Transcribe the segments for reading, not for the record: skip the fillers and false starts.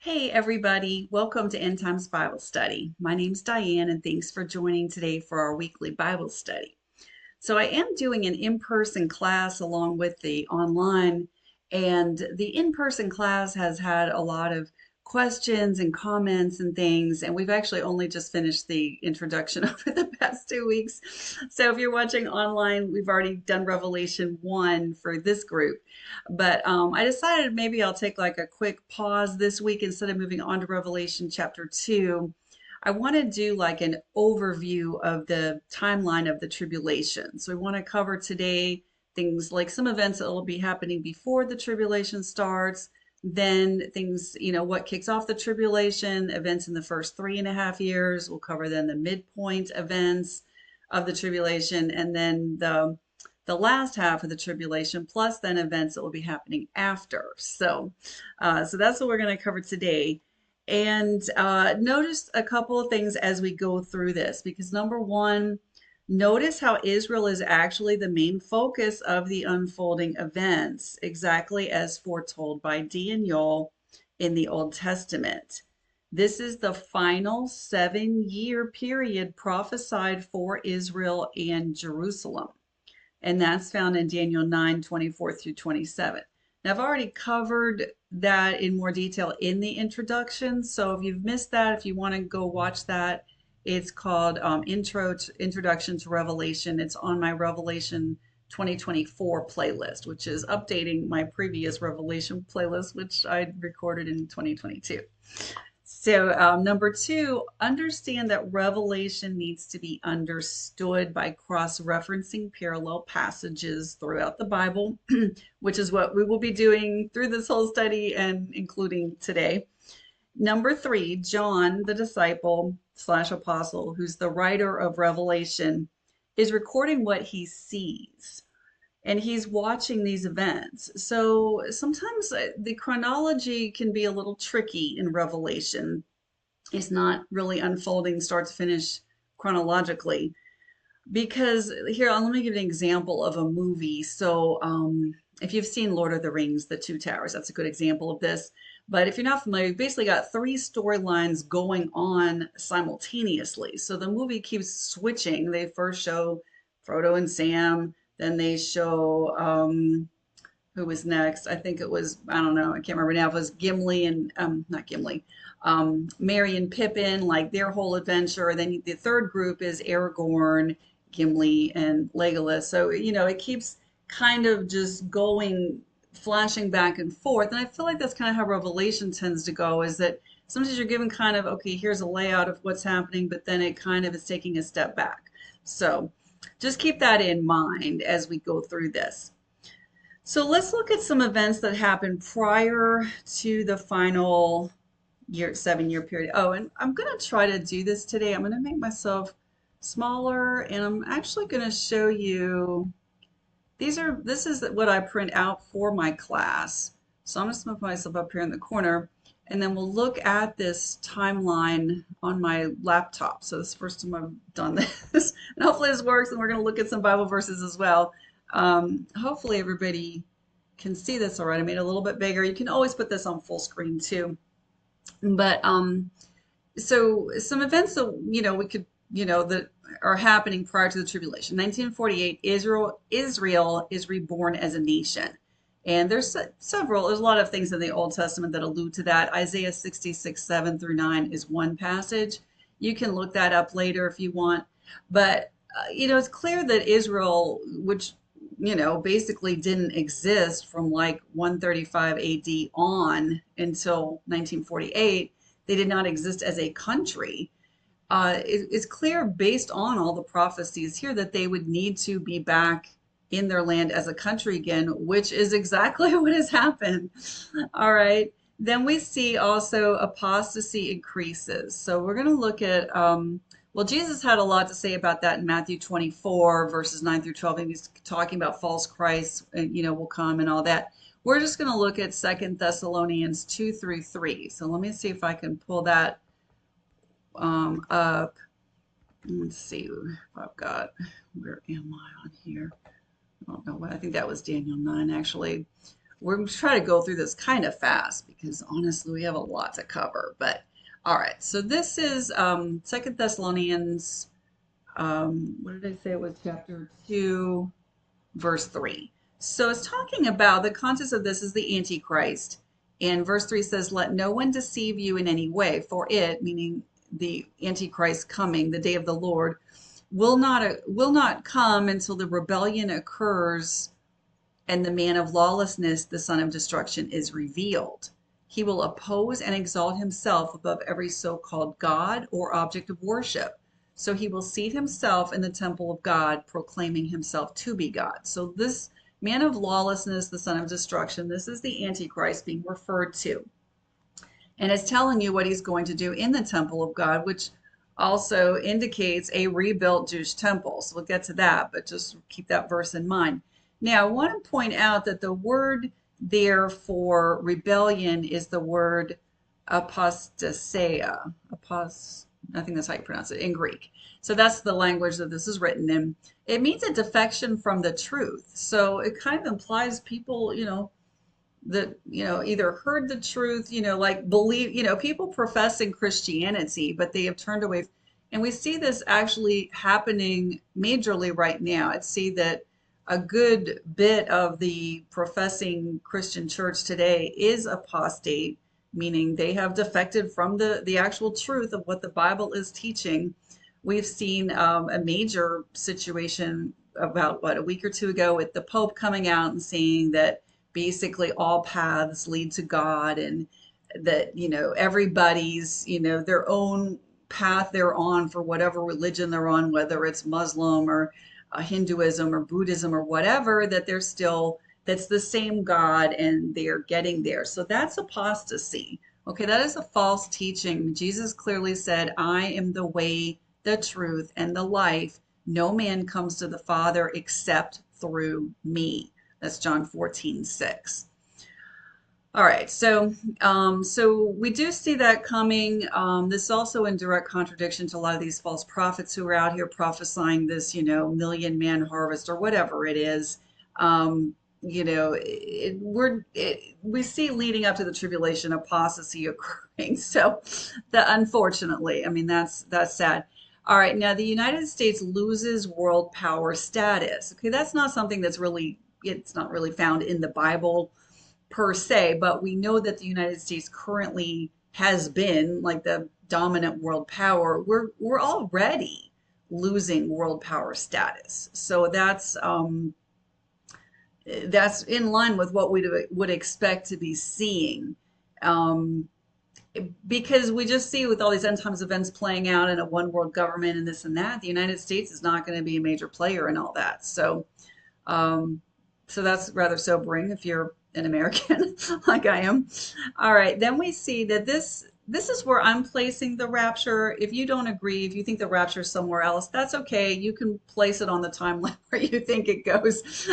Hey everybody, welcome to End Times Bible Study. My name's Diane and thanks for joining today for our weekly Bible study. So I am doing an in-person class along with the online, and the in-person class has had a lot of questions and comments and things, and we've actually only just finished the introduction over the past 2 weeks. So if you're watching online, we've already done Revelation 1 for this group. But I decided maybe I'll take like a quick pause this week instead of moving on to Revelation chapter 2. I want to do like an overview of the timeline of the tribulation. So we want to cover today things like some events that will be happening before the tribulation starts, then things, what kicks off the tribulation, events in the first 3.5 years. We'll cover then the midpoint events of the tribulation, and then the last half of the tribulation, plus then events that will be happening after. So that's what we're going to cover today. And notice a couple of things as we go through this, because number one, notice how Israel is actually the main focus of the unfolding events, exactly as foretold by Daniel in the Old Testament. This is the final 7-year period prophesied for Israel and Jerusalem. And that's found in Daniel 9:24 through 27. Now, I've already covered that in more detail in the introduction. So if you've missed that, if you want to go watch that, it's called Introduction to Revelation. It's on my Revelation 2024 playlist, which is updating my previous Revelation playlist, which I recorded in 2022. So, number two, understand that Revelation needs to be understood by cross referencing parallel passages throughout the Bible, which is what we will be doing through this whole study and including today. Number three, John, the disciple slash apostle, who's the writer of Revelation, is recording what he sees and he's watching these events. So sometimes the chronology can be a little tricky in Revelation. It's not really unfolding start to finish chronologically. Because here, let me give you an example of a movie. So, if you've seen Lord of the Rings, The Two Towers, that's a good example of this. But if you're not familiar, you've basically got three storylines going on simultaneously. So the movie keeps switching. They first show Frodo and Sam, then they show who was next? I think it was, I don't know, I can't remember now. If it was Gimli and not Gimli, Merry and Pippin, like their whole adventure. And then the third group is Aragorn, Gimli, and Legolas. So, it keeps kind of just going, flashing back and forth. And I feel like that's kind of how Revelation tends to go, is that sometimes you're given kind of, okay, here's a layout of what's happening, but then it kind of is taking a step back. So just keep that in mind as we go through this. So let's look at some events that happened prior to the final 7-year period. Oh, and I'm going to try to do this today. I'm going to make myself smaller, and I'm actually going to show you, this is what I print out for my class. So I'm just going to put myself up here in the corner, and then we'll look at this timeline on my laptop. So this is the first time I've done this, and hopefully this works, and we're going to look at some Bible verses as well. Hopefully everybody can see this all right. I made it a little bit bigger. You can always put this on full screen too. But so some events that we could that are happening prior to the tribulation. 1948, Israel is reborn as a nation. And there's there's a lot of things in the Old Testament that allude to that. Isaiah 66:7-9 is one passage. You can look that up later if you want. But it's clear that Israel, which basically didn't exist from like 135 AD on until 1948. They did not exist as a country. It's clear based on all the prophecies here that they would need to be back in their land as a country again, which is exactly what has happened. All right. Then we see also apostasy increases. So we're going to look at well, Jesus had a lot to say about that in Matthew 24, verses 9 through 12. And he's talking about false Christ, will come and all that. We're just going to look at 2 Thessalonians 2-3. So let me see if I can pull that up. Let's see if I've got, where am I on here? I don't know what, I think that was Daniel 9 actually. we're going to try to go through this kind of fast because honestly, we have a lot to cover. But all right, so this is 2 Thessalonians, what did I say it was, chapter 2, verse 3. So it's talking about the context of this is the Antichrist. And verse 3 says, let no one deceive you in any way, for it, meaning the Antichrist coming, the day of the Lord, will not come until the rebellion occurs and the man of lawlessness, the son of destruction, is revealed. He will oppose and exalt himself above every so-called God or object of worship. So he will seat himself in the temple of God, proclaiming himself to be God. So this man of lawlessness, the son of destruction, this is the Antichrist being referred to. And it's telling you what he's going to do in the temple of God, which also indicates a rebuilt Jewish temple. So we'll get to that, but just keep that verse in mind. Now, I want to point out that the word there for rebellion is the word apostasia. I think that's how you pronounce it in Greek. So that's the language that this is written in. It means a defection from the truth. So it kind of implies people, that either heard the truth, like believe, people professing Christianity, but they have turned away. And we see this actually happening majorly right now. I'd see that a good bit of the professing Christian church today is apostate, meaning they have defected from the actual truth of what the Bible is teaching. We've seen a major situation about a week or two ago with the Pope coming out and saying that basically all paths lead to God, and that everybody's their own path they're on for whatever religion they're on, whether it's Muslim or Hinduism or Buddhism or whatever, that that's the same God and they're getting there. So that's apostasy. Okay, that is a false teaching. Jesus clearly said, I am the way, the truth, and the life. No man comes to the Father except through me. That's John 14:6. All right, so we do see that coming. This is also in direct contradiction to a lot of these false prophets who are out here prophesying this, million man harvest or whatever it is. We see leading up to the tribulation apostasy occurring. So, unfortunately, I mean that's sad. All right, now the United States loses world power status. Okay, that's not something it's not really found in the Bible per se, but we know that the United States currently has been like the dominant world power. We're already losing world power status. So that's in line with what we would expect to be seeing. Because we just see with all these end times events playing out in a one world government and this and that, the United States is not going to be a major player in all that. So that's rather sobering if you're an American like I am. All right, then we see that this is where I'm placing the rapture. If you don't agree, if you think the rapture is somewhere else, that's okay. You can place it on the timeline where you think it goes.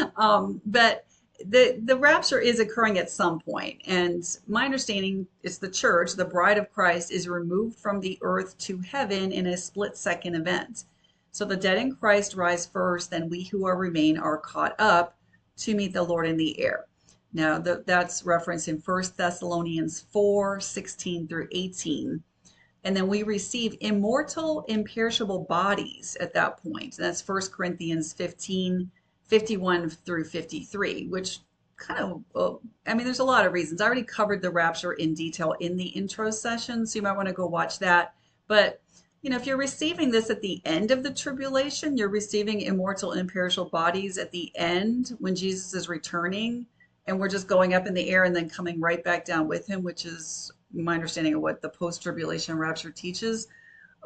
But the rapture is occurring at some point, and my understanding is the church, the bride of Christ, is removed from the earth to heaven in a split-second event. So the dead in Christ rise first, then we who are remain are caught up to meet the Lord in the air. Now that's referenced in 1 Thessalonians 4:16 through 18. And then we receive immortal, imperishable bodies at that point. And that's 1 Corinthians 15:51 through 53, which kind of, there's a lot of reasons. I already covered the rapture in detail in the intro session, so you might want to go watch that. But if you're receiving this at the end of the tribulation, you're receiving immortal, imperishable bodies at the end when Jesus is returning, and we're just going up in the air and then coming right back down with him, which is my understanding of what the post-tribulation rapture teaches.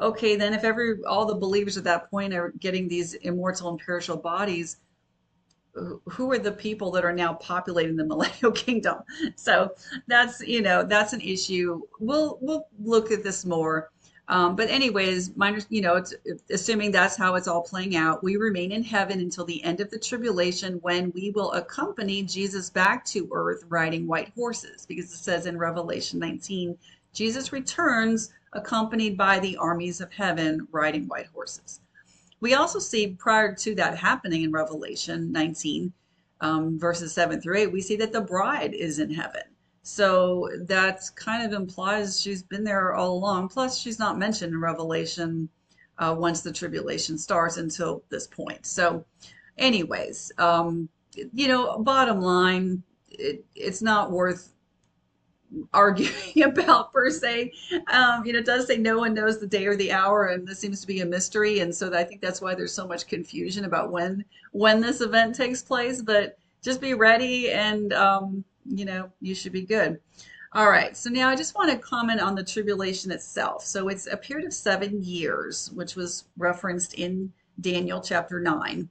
Okay, then if all the believers at that point are getting these immortal, imperishable bodies, who are the people that are now populating the millennial kingdom? So that's an issue. We'll look at this more. But anyways, it's assuming that's how it's all playing out. We remain in heaven until the end of the tribulation, when we will accompany Jesus back to earth riding white horses, because it says in Revelation 19, Jesus returns accompanied by the armies of heaven riding white horses. We also see prior to that happening in Revelation 19, verses 7 through 8, we see that the bride is in heaven. So that kind of implies she's been there all along. Plus, she's not mentioned in Revelation once the tribulation starts until this point. So, anyways, bottom line, it's not worth arguing about per se. It does say no one knows the day or the hour, and this seems to be a mystery, and so I think that's why there's so much confusion about when this event takes place. But just be ready, and you should be good. All right, so now I just want to comment on the tribulation itself. So it's a period of 7 years, which was referenced in Daniel chapter 9.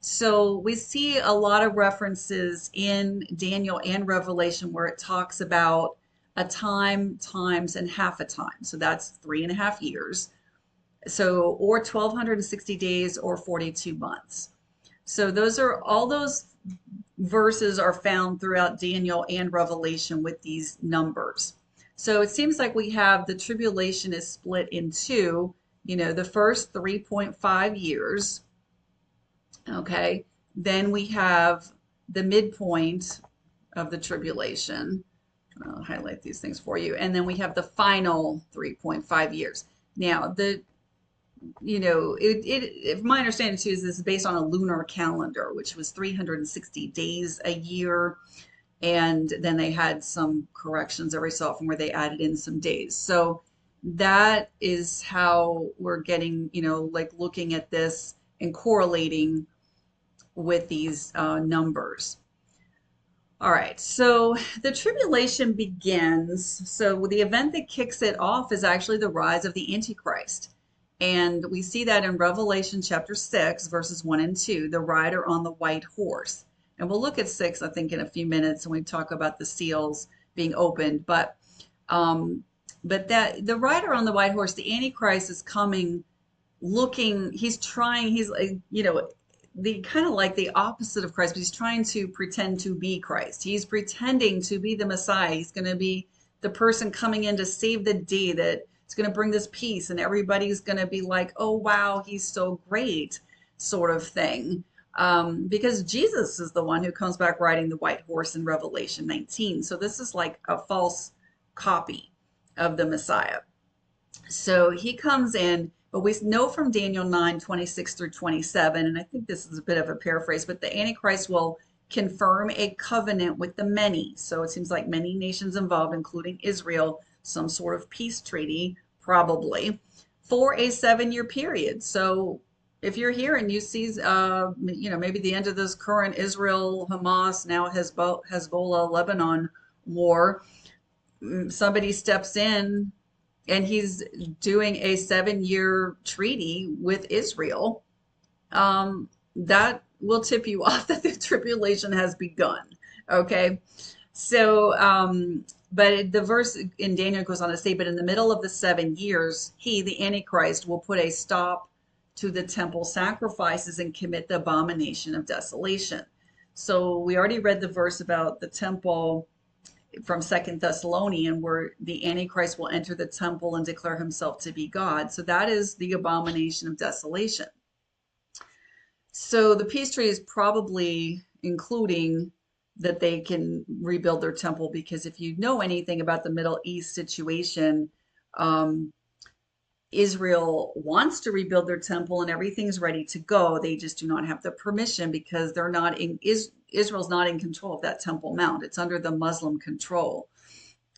So we see a lot of references in Daniel and Revelation where it talks about a time, times, and half a time. So that's 3.5 years. So, or 1,260 days or 42 months. So those are all those verses are found throughout Daniel and Revelation with these numbers. So it seems like we have the tribulation is split in two, the first 3.5 years. Okay, then we have the midpoint of the tribulation. I'll highlight these things for you. And then we have the final 3.5 years. Now, if my understanding too is this is based on a lunar calendar, which was 360 days a year. And then they had some corrections every so often where they added in some days. So that is how we're getting, like looking at this and correlating with these numbers. All right, so the tribulation begins. So the event that kicks it off is actually the rise of the Antichrist. And we see that in Revelation chapter 6, verses 1 and 2, the rider on the white horse. And we'll look at 6, I think, in a few minutes when we talk about the seals being opened. But that the rider on the white horse, the Antichrist, is coming looking, he's the kind of like the opposite of Christ, but he's trying to pretend to be Christ. He's pretending to be the Messiah. He's going to be the person coming in to save the day that is going to bring this peace, and everybody's going to be like, oh, wow, he's so great, sort of thing. Because Jesus is the one who comes back riding the white horse in Revelation 19. So this is like a false copy of the Messiah. So he comes in, but we know from Daniel 9:26 through 27, and I think this is a bit of a paraphrase, but the Antichrist will confirm a covenant with the many. So it seems like many nations involved, including Israel, some sort of peace treaty, probably, for a 7-year period. So if you're here and you see, maybe the end of this current Israel, Hamas, now Hezbollah, Lebanon war, somebody steps in and he's doing a 7-year treaty with Israel, that will tip you off that the tribulation has begun. Okay. So, but the verse in Daniel goes on to say, but in the middle of the 7 years, he, the Antichrist, will put a stop to the temple sacrifices and commit the abomination of desolation. So we already read the verse about the temple from 2 Thessalonians, where the Antichrist will enter the temple and declare himself to be God. So that is the abomination of desolation. So the peace treaty is probably including that they can rebuild their temple, because if you know anything about the Middle East situation, Israel wants to rebuild their temple and everything's ready to go. They just do not have the permission because they're not in Israel's not in control of that Temple Mount. It's under the Muslim control.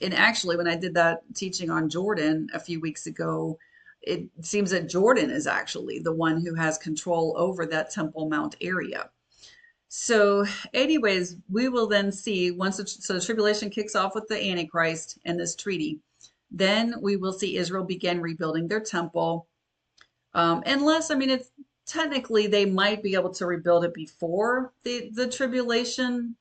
And actually, when I did that teaching on Jordan a few weeks ago, it seems that Jordan is actually the one who has control over that Temple Mount area. So anyways, we will then see so the tribulation kicks off with the Antichrist and this treaty. Then we will see Israel begin rebuilding their temple. It's technically they might be able to rebuild it before the tribulation,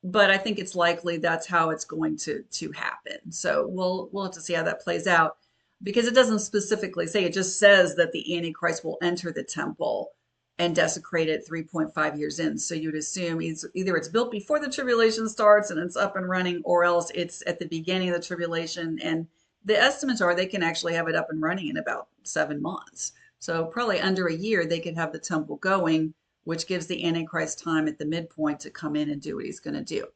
but I think it's likely that's how it's going to happen. So we'll have to see how that plays out, because it doesn't specifically say, it just says that the Antichrist will enter the temple and desecrate it 3.5 years in. So you'd assume either it's built before the tribulation starts and it's up and running, or else it's at the beginning of the tribulation. And the estimates are they can actually have it up and running in about 7 months. So probably under a year, they could have the temple going which gives the Antichrist time at the midpoint to come in and do what he's going to do.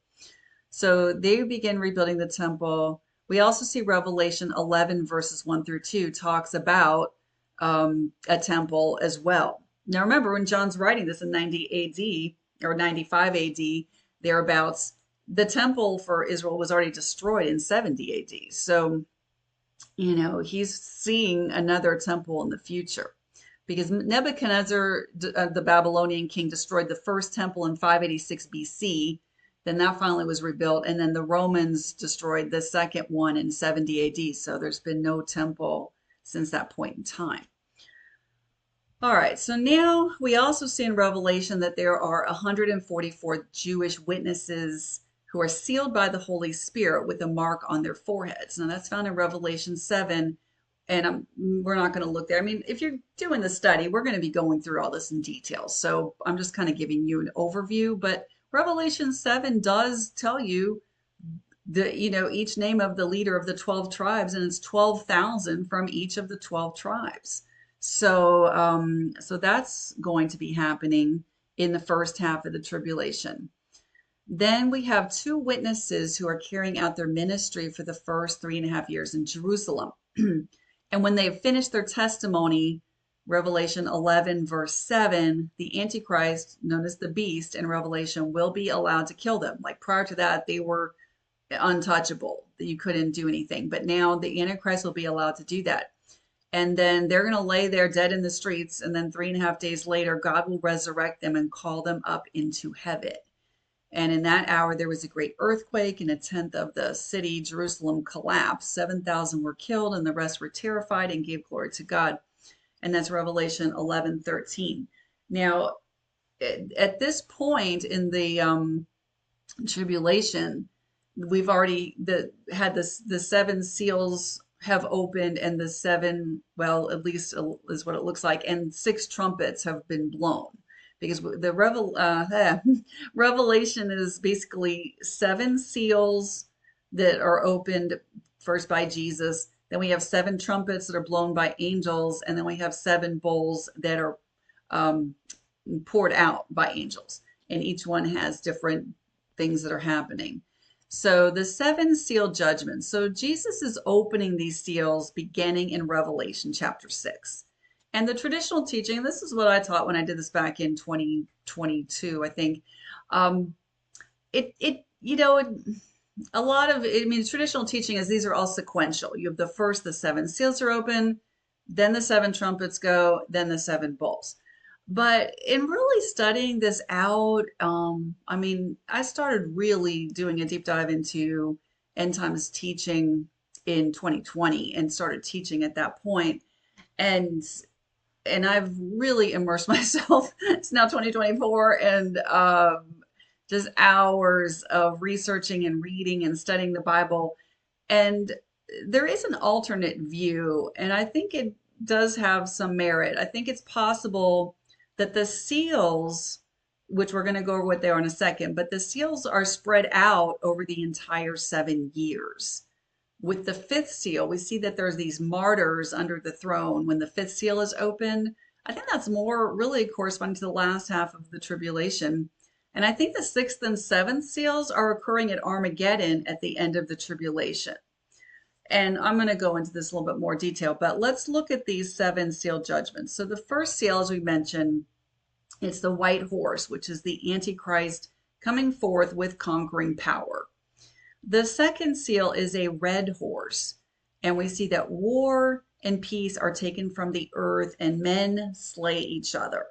So they begin rebuilding the temple. We also see Revelation 11 verses 1 through 2 talks about a temple as well. Now remember, when John's writing this in 90 AD or 95 AD, thereabouts, the temple for Israel was already destroyed in 70 AD. So, he's seeing another temple in the future because Nebuchadnezzar, the Babylonian king, destroyed the first temple in 586 BC. Then that finally was rebuilt. And then the Romans destroyed the second one in 70 AD. So there's been no temple since that point in time. All right, so now we also see in Revelation that there are 144 Jewish witnesses who are sealed by the Holy Spirit with a mark on their foreheads. Now that's found in Revelation 7, and we're not going to look there. I mean, if you're doing the study, we're going to be going through all this in detail. So I'm just kind of giving you an overview, but Revelation 7 does tell you each name of the leader of the 12 tribes, and it's 12,000 from each of the 12 tribes. So that's going to be happening in the first half of the tribulation. Then we have two witnesses who are carrying out their ministry for the first 3.5 years in Jerusalem. And when they have finished their testimony, Revelation 11 verse 7, the Antichrist, known as the beast in Revelation, will be allowed to kill them. Like prior to that, they were untouchable, that you couldn't do anything. But now the Antichrist will be allowed to do that. And then they're going to lay there dead in the streets. And then 3.5 days later, God will resurrect them and call them up into heaven. And in that hour, there was a great earthquake, and 1/10 of the city, Jerusalem, collapsed. 7,000 were killed, and the rest were terrified and gave glory to God. And that's Revelation 11:13. Now, at this point in the tribulation, we've already had the seven seals have opened, and the seven, well, at least is what it looks like, and 6 trumpets have been blown, because the Revelation is basically 7 seals that are opened first by Jesus. Then we have 7 trumpets that are blown by angels, and then we have 7 bowls that are poured out by angels, and each one has different things that are happening. So the 7 seal judgments. So Jesus is opening these seals beginning in Revelation chapter 6. And the traditional teaching, this is what I taught when I did this back in 2022, I think. A lot of, traditional teaching is these are all sequential. You have the 7 seals are open, then the 7 trumpets go, then the 7 bowls. But in really studying this out, I started really doing a deep dive into end times teaching in 2020 and started teaching at that point. And I've really immersed myself. It's now 2024, and just hours of researching and reading and studying the Bible. And there is an alternate view, and I think it does have some merit. I think it's possible that the seals, which we're going to go over what they are in a second, but the seals are spread out over the entire 7 years. With the 5th seal, we see that there's these martyrs under the throne when the 5th seal is opened. I think that's more really corresponding to the last half of the tribulation. And I think the 6th and 7th seals are occurring at Armageddon at the end of the tribulation. And I'm going to go into this a little bit more detail, but let's look at these 7 seal judgments. So the first seal, as we mentioned, it's the white horse, which is the Antichrist coming forth with conquering power. The second seal is a red horse, and we see that war and peace are taken from the earth and men slay each other.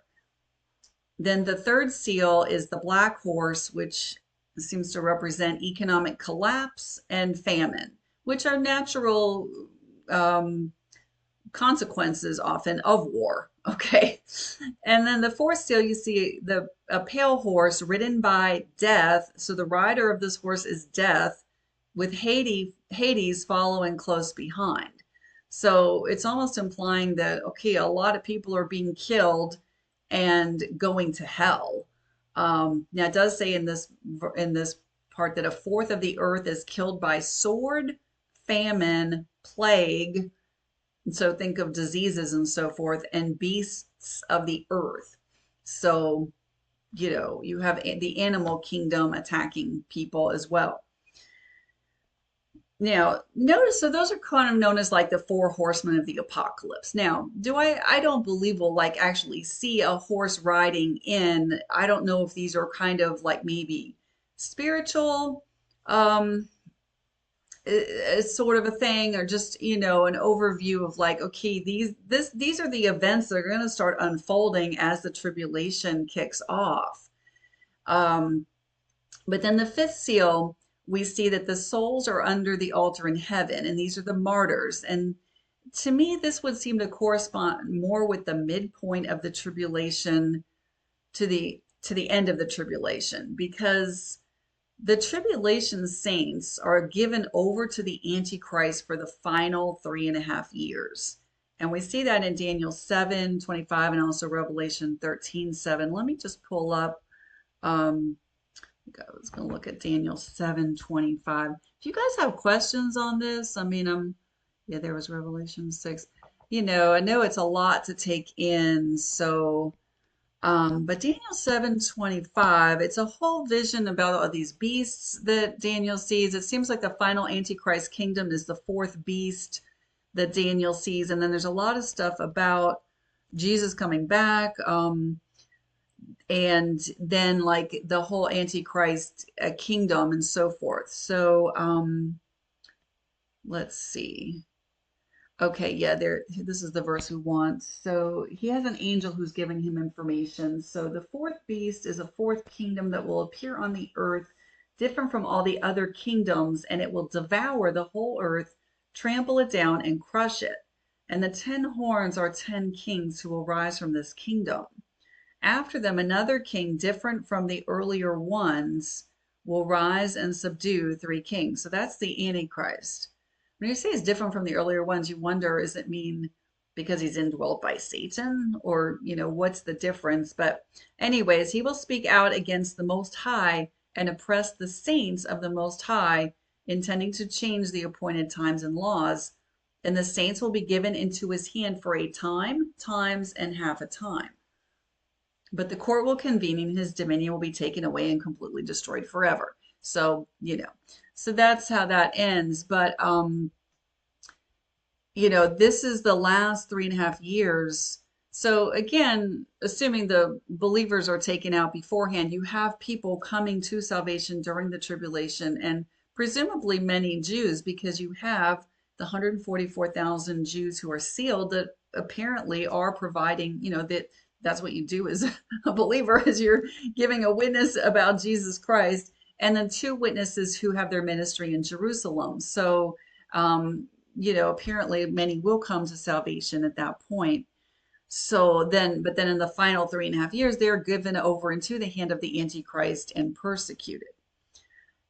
Then the third seal is the black horse, which seems to represent economic collapse and famine, which are natural consequences often of war. Okay. And then the fourth seal, you see a pale horse ridden by death. So the rider of this horse is death, with Hades following close behind. So it's almost implying that, okay, a lot of people are being killed and going to hell. Now it does say in this part that 1/4 of the earth is killed by sword, famine, plague. And so think of diseases and so forth, and beasts of the earth. So you have the animal kingdom attacking people as well. Now, notice, so those are kind of known as like the four horsemen of the apocalypse. Now, I don't believe we'll like actually see a horse riding in. I don't know if these are kind of like maybe spiritual, um, sort of a thing, or just, an overview of like, okay, these are the events that are going to start unfolding as the tribulation kicks off. Um, but then the fifth seal, we see that the souls are under the altar in heaven, and these are the martyrs. And to me, this would seem to correspond more with the midpoint of the tribulation to the end of the tribulation, because the tribulation saints are given over to the Antichrist for the final 3.5 years. And we see that in Daniel 7:25 and also Revelation 13:7. Let me just pull up. Um, I was going to look at Daniel 7:25. If you guys have questions on this, I mean, yeah, there was Revelation 6. I know it's a lot to take in. So, but Daniel 7:25, it's a whole vision about all these beasts that Daniel sees. It seems like the final Antichrist kingdom is the fourth beast that Daniel sees. And then there's a lot of stuff about Jesus coming back. And then like the whole Antichrist kingdom and so forth. So let's see. Okay, yeah, this is the verse we want. So he has an angel who's giving him information. So the fourth beast is a fourth kingdom that will appear on the earth, different from all the other kingdoms, and it will devour the whole earth, trample it down, and crush it. And the 10 horns are 10 kings who will rise from this kingdom. After them, another king different from the earlier ones will rise and subdue 3 kings. So that's the Antichrist. When you say it's different from the earlier ones, you wonder, does it mean because he's indwelt by Satan? Or, what's the difference? But anyways, he will speak out against the Most High and oppress the saints of the Most High, intending to change the appointed times and laws. And the saints will be given into his hand for a time, times, and half a time. But the court will convene and his dominion will be taken away and completely destroyed forever. So, so that's how that ends. But, this is the last 3.5 years. So again, assuming the believers are taken out beforehand, you have people coming to salvation during the tribulation, and presumably many Jews, because you have the 144,000 Jews who are sealed that apparently are providing, that's what you do as a believer, is you're giving a witness about Jesus Christ, and then 2 witnesses who have their ministry in Jerusalem. So, apparently many will come to salvation at that point. But then in the final 3.5 years, they're given over into the hand of the Antichrist and persecuted.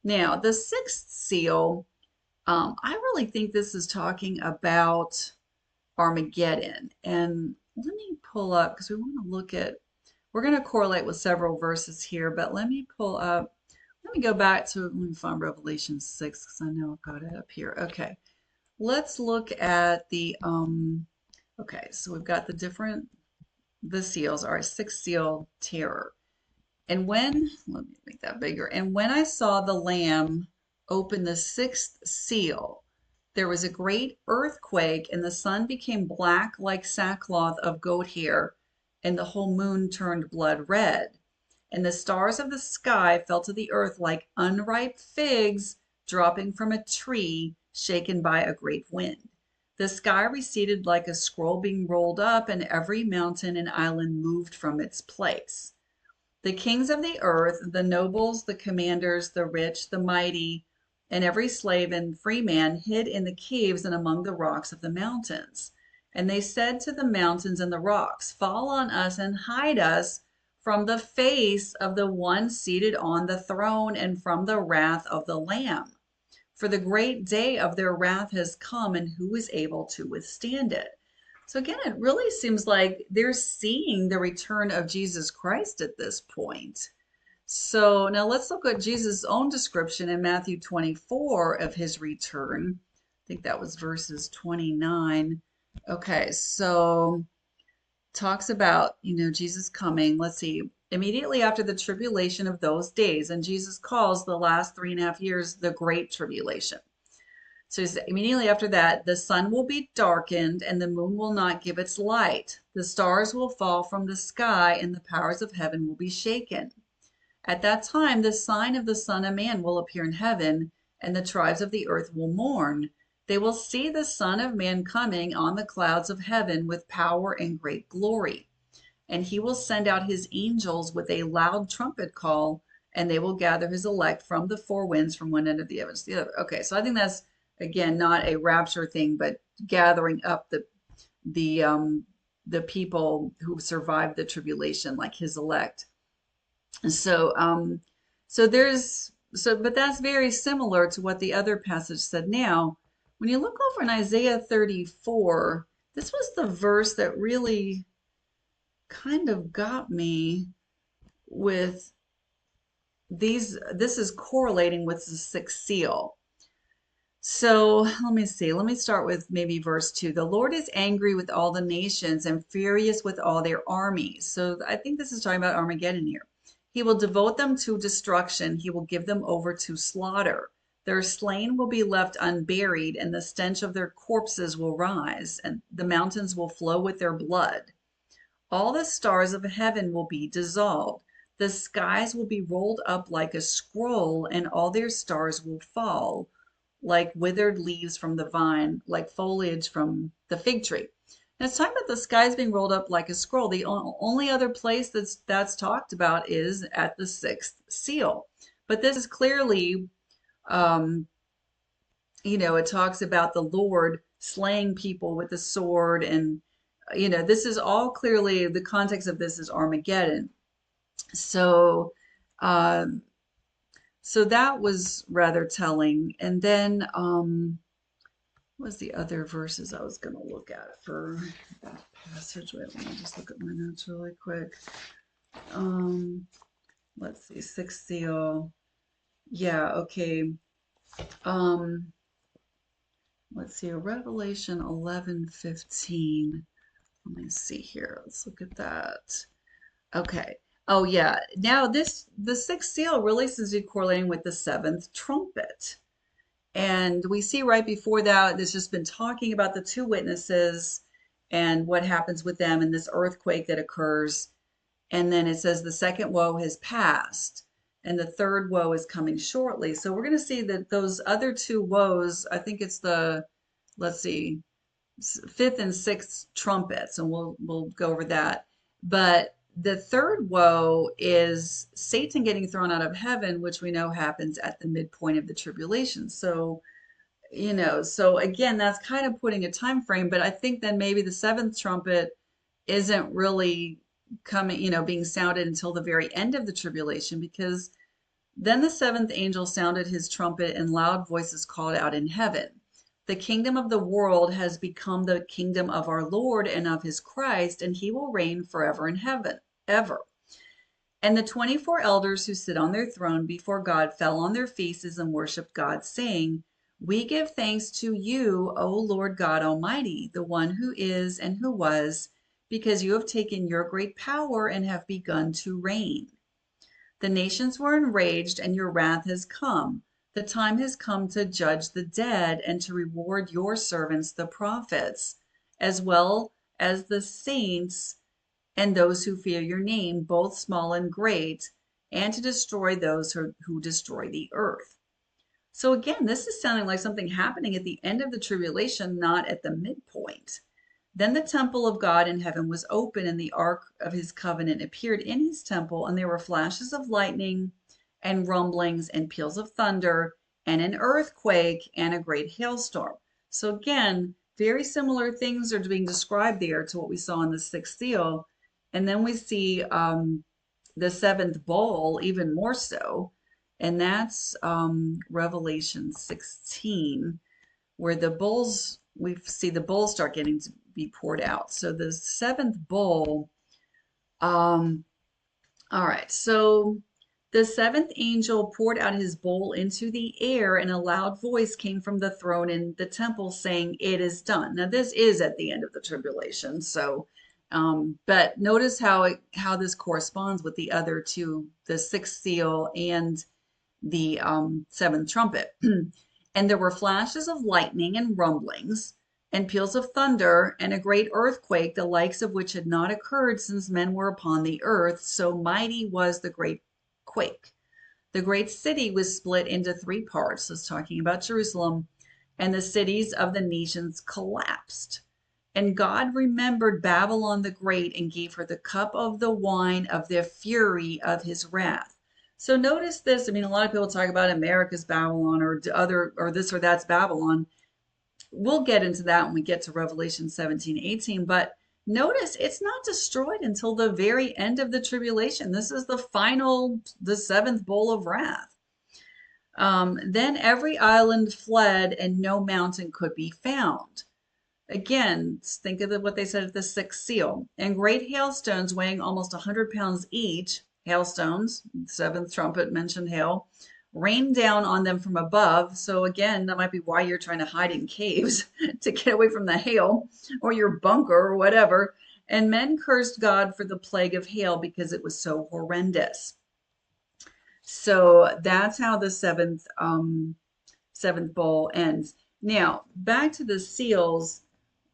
Now, the 6th seal, I really think this is talking about Armageddon. And let me pull up, because we're going to correlate with several verses here, but let me go back to, let me find Revelation 6, because I know I've got it up here. Okay, let's look at okay, so we've got the seals, our 6th seal, terror. And let me make that bigger. And when I saw the Lamb open the 6th seal, there was a great earthquake, and the sun became black like sackcloth of goat hair, and the whole moon turned blood red. And the stars of the sky fell to the earth like unripe figs dropping from a tree shaken by a great wind. The sky receded like a scroll being rolled up, and every mountain and island moved from its place. The kings of the earth, the nobles, the commanders, the rich, the mighty, and every slave and free man hid in the caves and among the rocks of the mountains. And they said to the mountains and the rocks, fall on us and hide us from the face of the one seated on the throne and from the wrath of the Lamb. For the great day of their wrath has come, and who is able to withstand it? So again, it really seems like they're seeing the return of Jesus Christ at this point. So now let's look at Jesus' own description in Matthew 24 of his return. I think that was verses 29. Okay, so talks about, Jesus coming. Let's see. immediately after the tribulation of those days. And Jesus calls the last 3.5 years the Great Tribulation. So he said, immediately after that, the sun will be darkened and the moon will not give its light. The stars will fall from the sky and the powers of heaven will be shaken. At that time, the sign of the Son of Man will appear in heaven, and the tribes of the earth will mourn. They will see the Son of Man coming on the clouds of heaven with power and great glory. And he will send out his angels with a loud trumpet call, and they will gather his elect from the four winds from one end of the heavens to the other. Okay, so I think that's again not a rapture thing, but gathering up the the people who survived the tribulation, like his elect. So, but that's very similar to what the other passage said. Now, when you look over in Isaiah 34, this was the verse that really kind of got me with these. This is correlating with the sixth seal. So let me see. Let me start with maybe verse 2. The Lord is angry with all the nations and furious with all their armies. So I think this is talking about Armageddon here. He will devote them to destruction. He will give them over to slaughter. Their slain will be left unburied, and the stench of their corpses will rise, and the mountains will flow with their blood. All the stars of heaven will be dissolved. The skies will be rolled up like a scroll, and all their stars will fall like withered leaves from the vine, like foliage from the fig tree. And it's talking about the skies being rolled up like a scroll. The only other place that's talked about is at the sixth seal. But this is clearly, it talks about the Lord slaying people with the sword. And, this is all clearly, the context of this is Armageddon. So, so that was rather telling. And then, what was the other verses I was going to look at for that passage? Wait, let me just look at my notes really quick. Let's see, sixth seal. Yeah, okay. Let's see, Revelation 11:15. Let me see here. Let's look at that. Okay. Oh yeah. Now the sixth seal really seems to be correlating with the seventh trumpet. And we see right before that, it's just been talking about the two witnesses and what happens with them in this earthquake that occurs. And then it says the second woe has passed and the third woe is coming shortly. So we're going to see that those other two woes, I think it's let's see, fifth and sixth trumpets, and we'll go over that. But the third woe is Satan getting thrown out of heaven, which we know happens at the midpoint of the tribulation. So, so again, that's kind of putting a time frame, but I think then maybe the seventh trumpet isn't really coming, being sounded until the very end of the tribulation, because then the seventh angel sounded his trumpet and loud voices called out in heaven. The kingdom of the world has become the kingdom of our Lord and of his Christ, and he will reign forever in heaven, ever. And the 24 elders who sit on their throne before God fell on their faces and worshiped God, saying, We give thanks to you, O Lord God Almighty, the one who is and who was, because you have taken your great power and have begun to reign. The nations were enraged, and your wrath has come. The time has come to judge the dead and to reward your servants, the prophets, as well as the saints and those who fear your name, both small and great, and to destroy those who destroy the earth. So again, this is sounding like something happening at the end of the tribulation, not at the midpoint. Then the temple of God in heaven was open, and the ark of his covenant appeared in his temple, and there were flashes of lightning and rumblings and peals of thunder and an earthquake and a great hailstorm. So again, very similar things are being described there to what we saw in the sixth seal. And then we see the seventh bowl even more so, and that's Revelation 16, where we see the bowls start getting to be poured out. So the seventh bowl, all right, so the seventh angel poured out his bowl into the air, and a loud voice came from the throne in the temple saying, It is done. Now, this is at the end of the tribulation. So, But notice how this corresponds with the other two, the sixth seal and the seventh trumpet. And there were flashes of lightning and rumblings and peals of thunder and a great earthquake, the likes of which had not occurred since men were upon the earth. So mighty was the great quake. The great city was split into three parts. It's talking about Jerusalem, and the cities of the nations collapsed. And God remembered Babylon the Great and gave her the cup of the wine of the fury of his wrath. So notice this. I mean, a lot of people talk about America's Babylon or other or this or that's Babylon. We'll get into that when we get to Revelation 17:18. But notice it's not destroyed until the very end of the tribulation. This is the seventh bowl of wrath. Then every island fled and no mountain could be found. Again, think of what they said at the sixth seal. And great hailstones weighing almost 100 pounds each, hailstones, seventh trumpet mentioned hail, rained down on them from above. So again, that might be why you're trying to hide in caves to get away from the hail or your bunker or whatever. And men cursed God for the plague of hail because it was so horrendous. So that's how the seventh bowl ends. Now, back to the seals.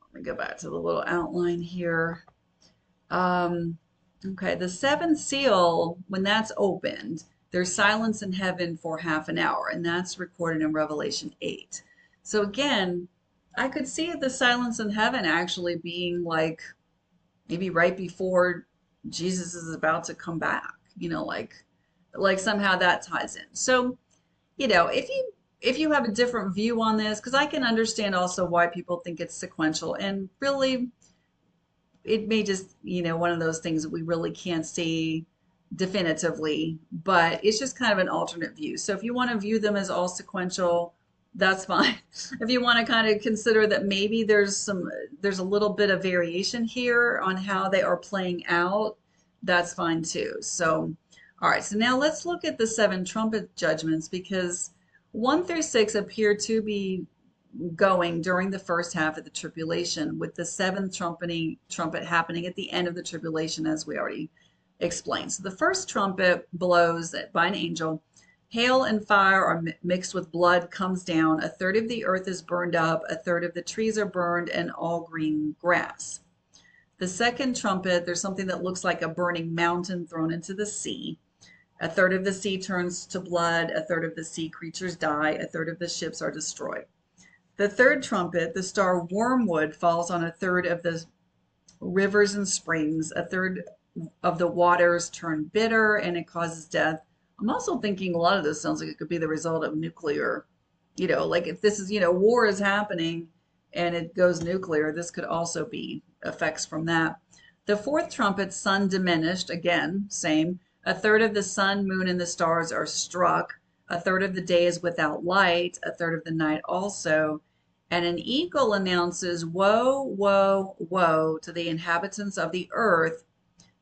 Let me go back to the little outline here. Okay, the seventh seal, when that's opened, there's silence in heaven for half an hour, and that's recorded in Revelation 8. So again, I could see the silence in heaven actually being like maybe right before Jesus is about to come back, like somehow that ties in. So, if you have a different view on this, because I can understand also why people think it's sequential, and really it may just, one of those things that we really can't see definitively, but it's just kind of an alternate view. So if you want to view them as all sequential, that's fine. If you want to kind of consider that maybe there's a little bit of variation here on how they are playing out, that's fine too. So, all right, so now let's look at the seven trumpet judgments, because 1 through 6 appear to be going during the first half of the tribulation, with the seventh trumpet happening at the end of the tribulation, as we already explained. So the first trumpet blows by an angel. Hail and fire are mixed with blood comes down. A third of the earth is burned up. A third of the trees are burned, and all green grass. The second trumpet, there's something that looks like a burning mountain thrown into the sea. A third of the sea turns to blood. A third of the sea creatures die. A third of the ships are destroyed. The third trumpet, the star wormwood, falls on a third of the rivers and springs. A third of the waters turn bitter, and it causes death. I'm also thinking a lot of this sounds like it could be the result of nuclear, like if this is, war is happening and it goes nuclear, this could also be effects from that. The fourth trumpet, sun diminished, again, same. A third of the sun, moon, and the stars are struck. A third of the day is without light, a third of the night also. And an eagle announces, woe, woe, woe to the inhabitants of the earth,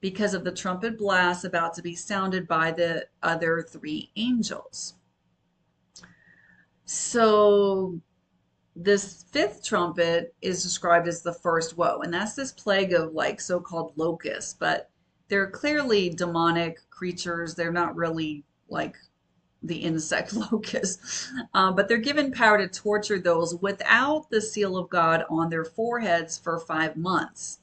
because of the trumpet blast about to be sounded by the other three angels. So this fifth trumpet is described as the first woe, and that's this plague of like so-called locusts, but they're clearly demonic creatures. They're not really like the insect locusts, but they're given power to torture those without the seal of God on their foreheads for 5 months.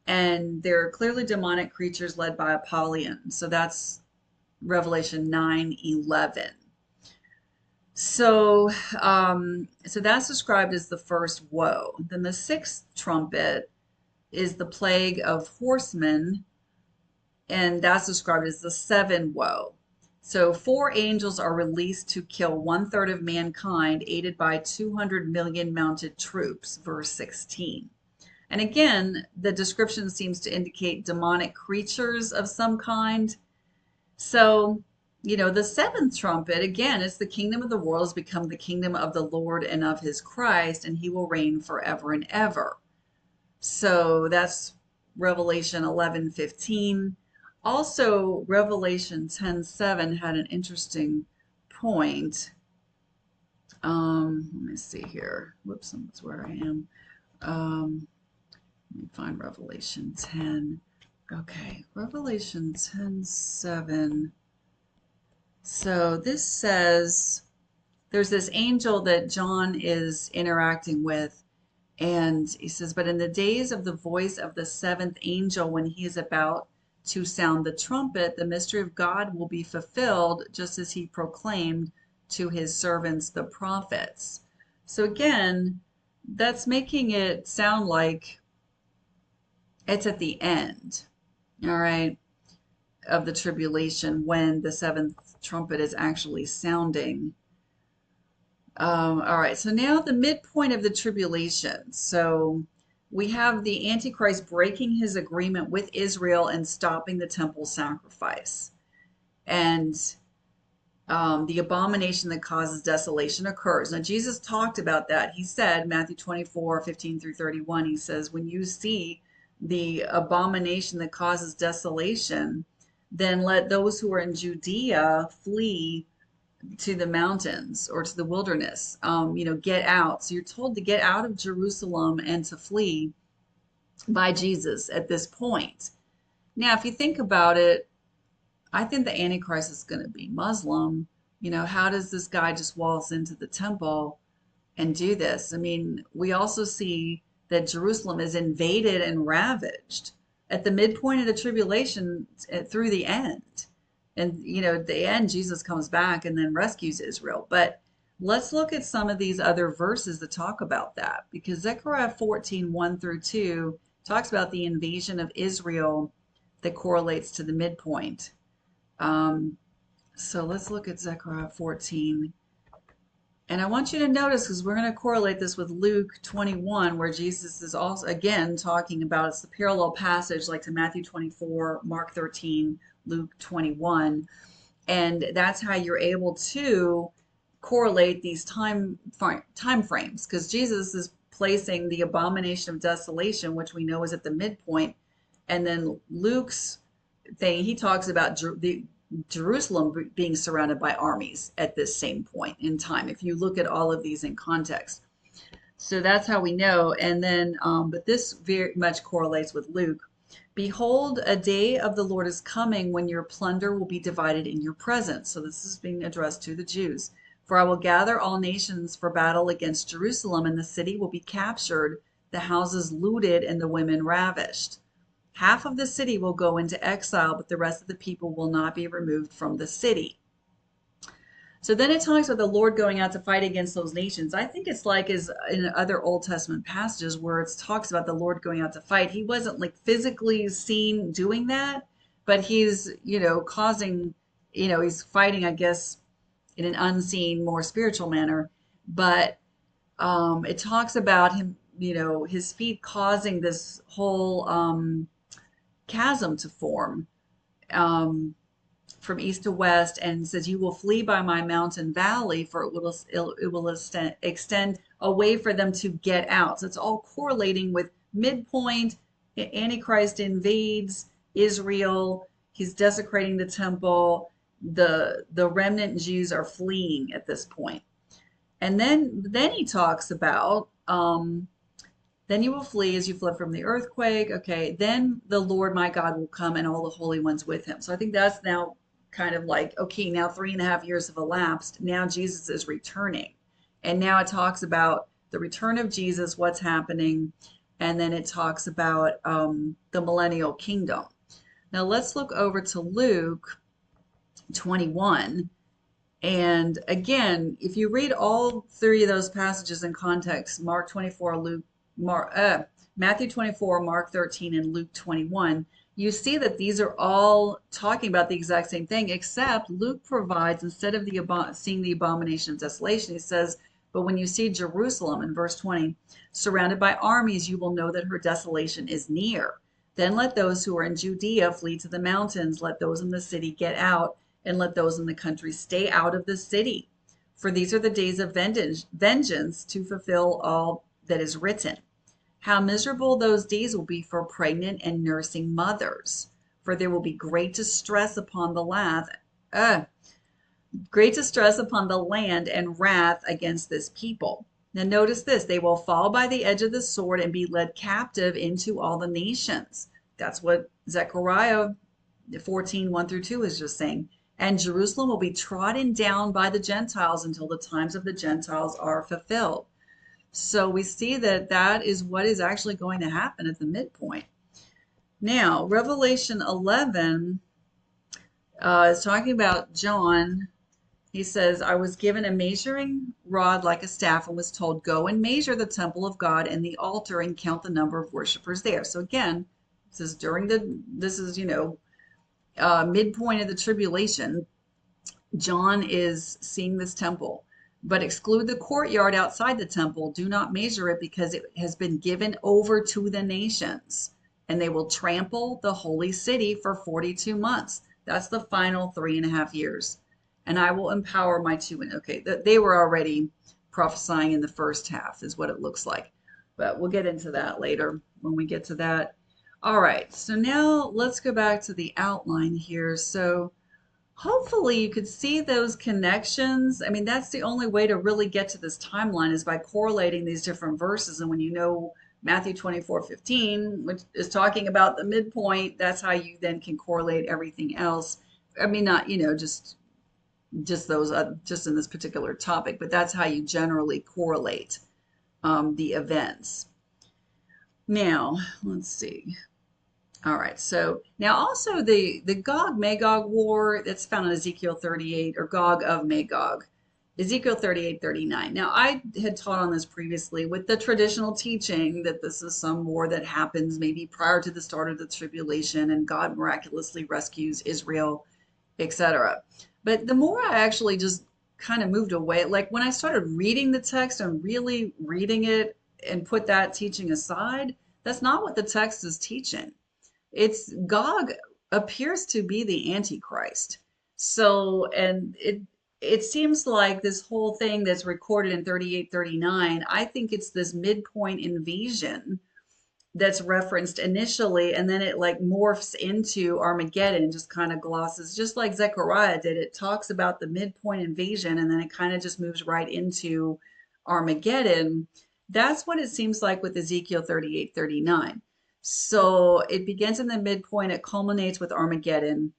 And they're clearly demonic creatures led by Apollyon. So that's Revelation 9:11. So that's described as the first woe. Then the sixth trumpet is the plague of horsemen, and that's described as the seven woe. So 4 angels are released to kill 1/3 of mankind, aided by 200 million mounted troops, verse 16. And again, the description seems to indicate demonic creatures of some kind. So, the seventh trumpet, again, it's the kingdom of the world has become the kingdom of the Lord and of his Christ, and he will reign forever and ever. So that's Revelation 11:15. Also, Revelation 10:7 had an interesting point. Let me see here. Whoops, that's where I am. Let me find Revelation 10. Okay, Revelation 10:7. So this says there's this angel that John is interacting with, and he says, but in the days of the voice of the seventh angel, when he is about to sound the trumpet, the mystery of God will be fulfilled, just as he proclaimed to his servants, the prophets. So again, that's making it sound like it's at the end, all right, of the tribulation when the seventh trumpet is actually sounding. All right, so now the midpoint of the tribulation. So we have the Antichrist breaking his agreement with Israel and stopping the temple sacrifice. And the abomination that causes desolation occurs. Now, Jesus talked about that. He said, Matthew 24:15-31, he says, when you see the abomination that causes desolation, then let those who are in Judea flee to the mountains or to the wilderness, get out. So you're told to get out of Jerusalem and to flee by Jesus at this point. Now, if you think about it, I think the Antichrist is going to be Muslim. How does this guy just waltz into the temple and do this? I mean, we also see that Jerusalem is invaded and ravaged at the midpoint of the tribulation through the end. And, at the end, Jesus comes back and then rescues Israel. But let's look at some of these other verses that talk about that, because Zechariah 14:1-2 talks about the invasion of Israel that correlates to the midpoint. So let's look at Zechariah 14. And I want you to notice, because we're going to correlate this with Luke 21, where Jesus is also, again, talking about, it's the parallel passage like to Matthew 24, Mark 13, Luke 21. And that's how you're able to correlate these time frames, because Jesus is placing the abomination of desolation, which we know is at the midpoint. And then Luke's thing, he talks about the Jerusalem being surrounded by armies at this same point in time, if you look at all of these in context. So that's how we know. And then, but this very much correlates with Luke. Behold, a day of the Lord is coming when your plunder will be divided in your presence. So this is being addressed to the Jews. For I will gather all nations for battle against Jerusalem, and the city will be captured, the houses looted, and the women ravished. Half of the city will go into exile, but the rest of the people will not be removed from the city. So then it talks about the Lord going out to fight against those nations. I think it's like as in other Old Testament passages where it talks about the Lord going out to fight. He wasn't like physically seen doing that, but he's, causing, he's fighting, I guess, in an unseen, more spiritual manner. But it talks about him, his feet causing this whole chasm to form from east to west, and says, you will flee by my mountain valley, for it will extend a way for them to get out. So it's all correlating with midpoint. Antichrist invades Israel. He's desecrating the temple. The remnant Jews are fleeing at this point. And then he talks about then you will flee as you fled from the earthquake. Okay, then the Lord my God will come and all the holy ones with him. So I think that's now kind of like, okay, now 3.5 years have elapsed. Now Jesus is returning. And now it talks about the return of Jesus, what's happening. And then it talks about the millennial kingdom. Now let's look over to Luke 21. And again, if you read all three of those passages in context, Mark 24, Matthew 24, Mark 13, and Luke 21, you see that these are all talking about the exact same thing, except Luke provides, instead of seeing the abomination of desolation, he says, but when you see Jerusalem, in verse 20, surrounded by armies, you will know that her desolation is near. Then let those who are in Judea flee to the mountains, let those in the city get out, and let those in the country stay out of the city. For these are the days of vengeance to fulfill all that is written. How miserable those days will be for pregnant and nursing mothers, for there will be great distress upon the land and wrath against this people. Now notice this, they will fall by the edge of the sword and be led captive into all the nations. That's what Zechariah 14, 1 through 2 is just saying. And Jerusalem will be trodden down by the Gentiles until the times of the Gentiles are fulfilled. So we see that that is what is actually going to happen at the midpoint. Now, Revelation 11 is talking about John. He says, I was given a measuring rod like a staff and was told, go and measure the temple of God and the altar and count the number of worshipers there. So again, this is, midpoint of the tribulation. John is seeing this temple, but exclude the courtyard outside the temple. Do not measure it because it has been given over to the nations, and they will trample the holy city for 42 months. That's the final 3.5 years. And I will empower my two. Okay, they were already prophesying in the first half, is what it looks like. But we'll get into that later when we get to that. All right, so now let's go back to the outline here. So hopefully you could see those connections. I mean, that's the only way to really get to this timeline is by correlating these different verses. And when you know Matthew 24:15, which is talking about the midpoint, that's how you then can correlate everything else. I mean, not, just those, just in this particular topic, but that's how you generally correlate the events. Now, let's see. All right, so now also the Gog-Magog war that's found in Ezekiel 38, or Gog of Magog, Ezekiel 38:39. Now, I had taught on this previously with the traditional teaching that this is some war that happens maybe prior to the start of the tribulation and God miraculously rescues Israel, etc. But the more I actually just kind of moved away, like when I started reading the text and really reading it and put that teaching aside, that's not what the text is teaching. It's Gog appears to be the Antichrist. So, and it seems like this whole thing that's recorded in 38:39, I think it's this midpoint invasion that's referenced initially, and then it like morphs into Armageddon, just kind of glosses, just like Zechariah did. It talks about the midpoint invasion, and then it kind of just moves right into Armageddon. That's what it seems like with Ezekiel 38:39. So it begins in the midpoint, it culminates with Armageddon.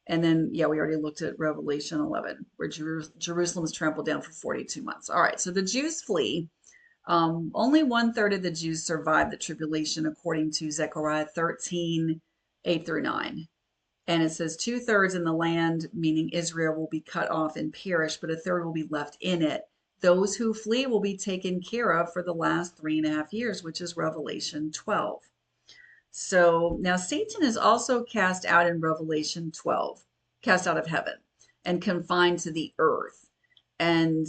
And then, yeah, we already looked at Revelation 11, where Jerusalem is trampled down for 42 months. All right, so the Jews flee. Only 1/3 of the Jews survived the tribulation, according to Zechariah 13, 8 through 9. And it says 2/3 in the land, meaning Israel, will be cut off and perish, but 1/3 will be left in it. Those who flee will be taken care of for the last 3.5 years, which is Revelation 12. So now Satan is also cast out in Revelation 12, cast out of heaven and confined to the earth. And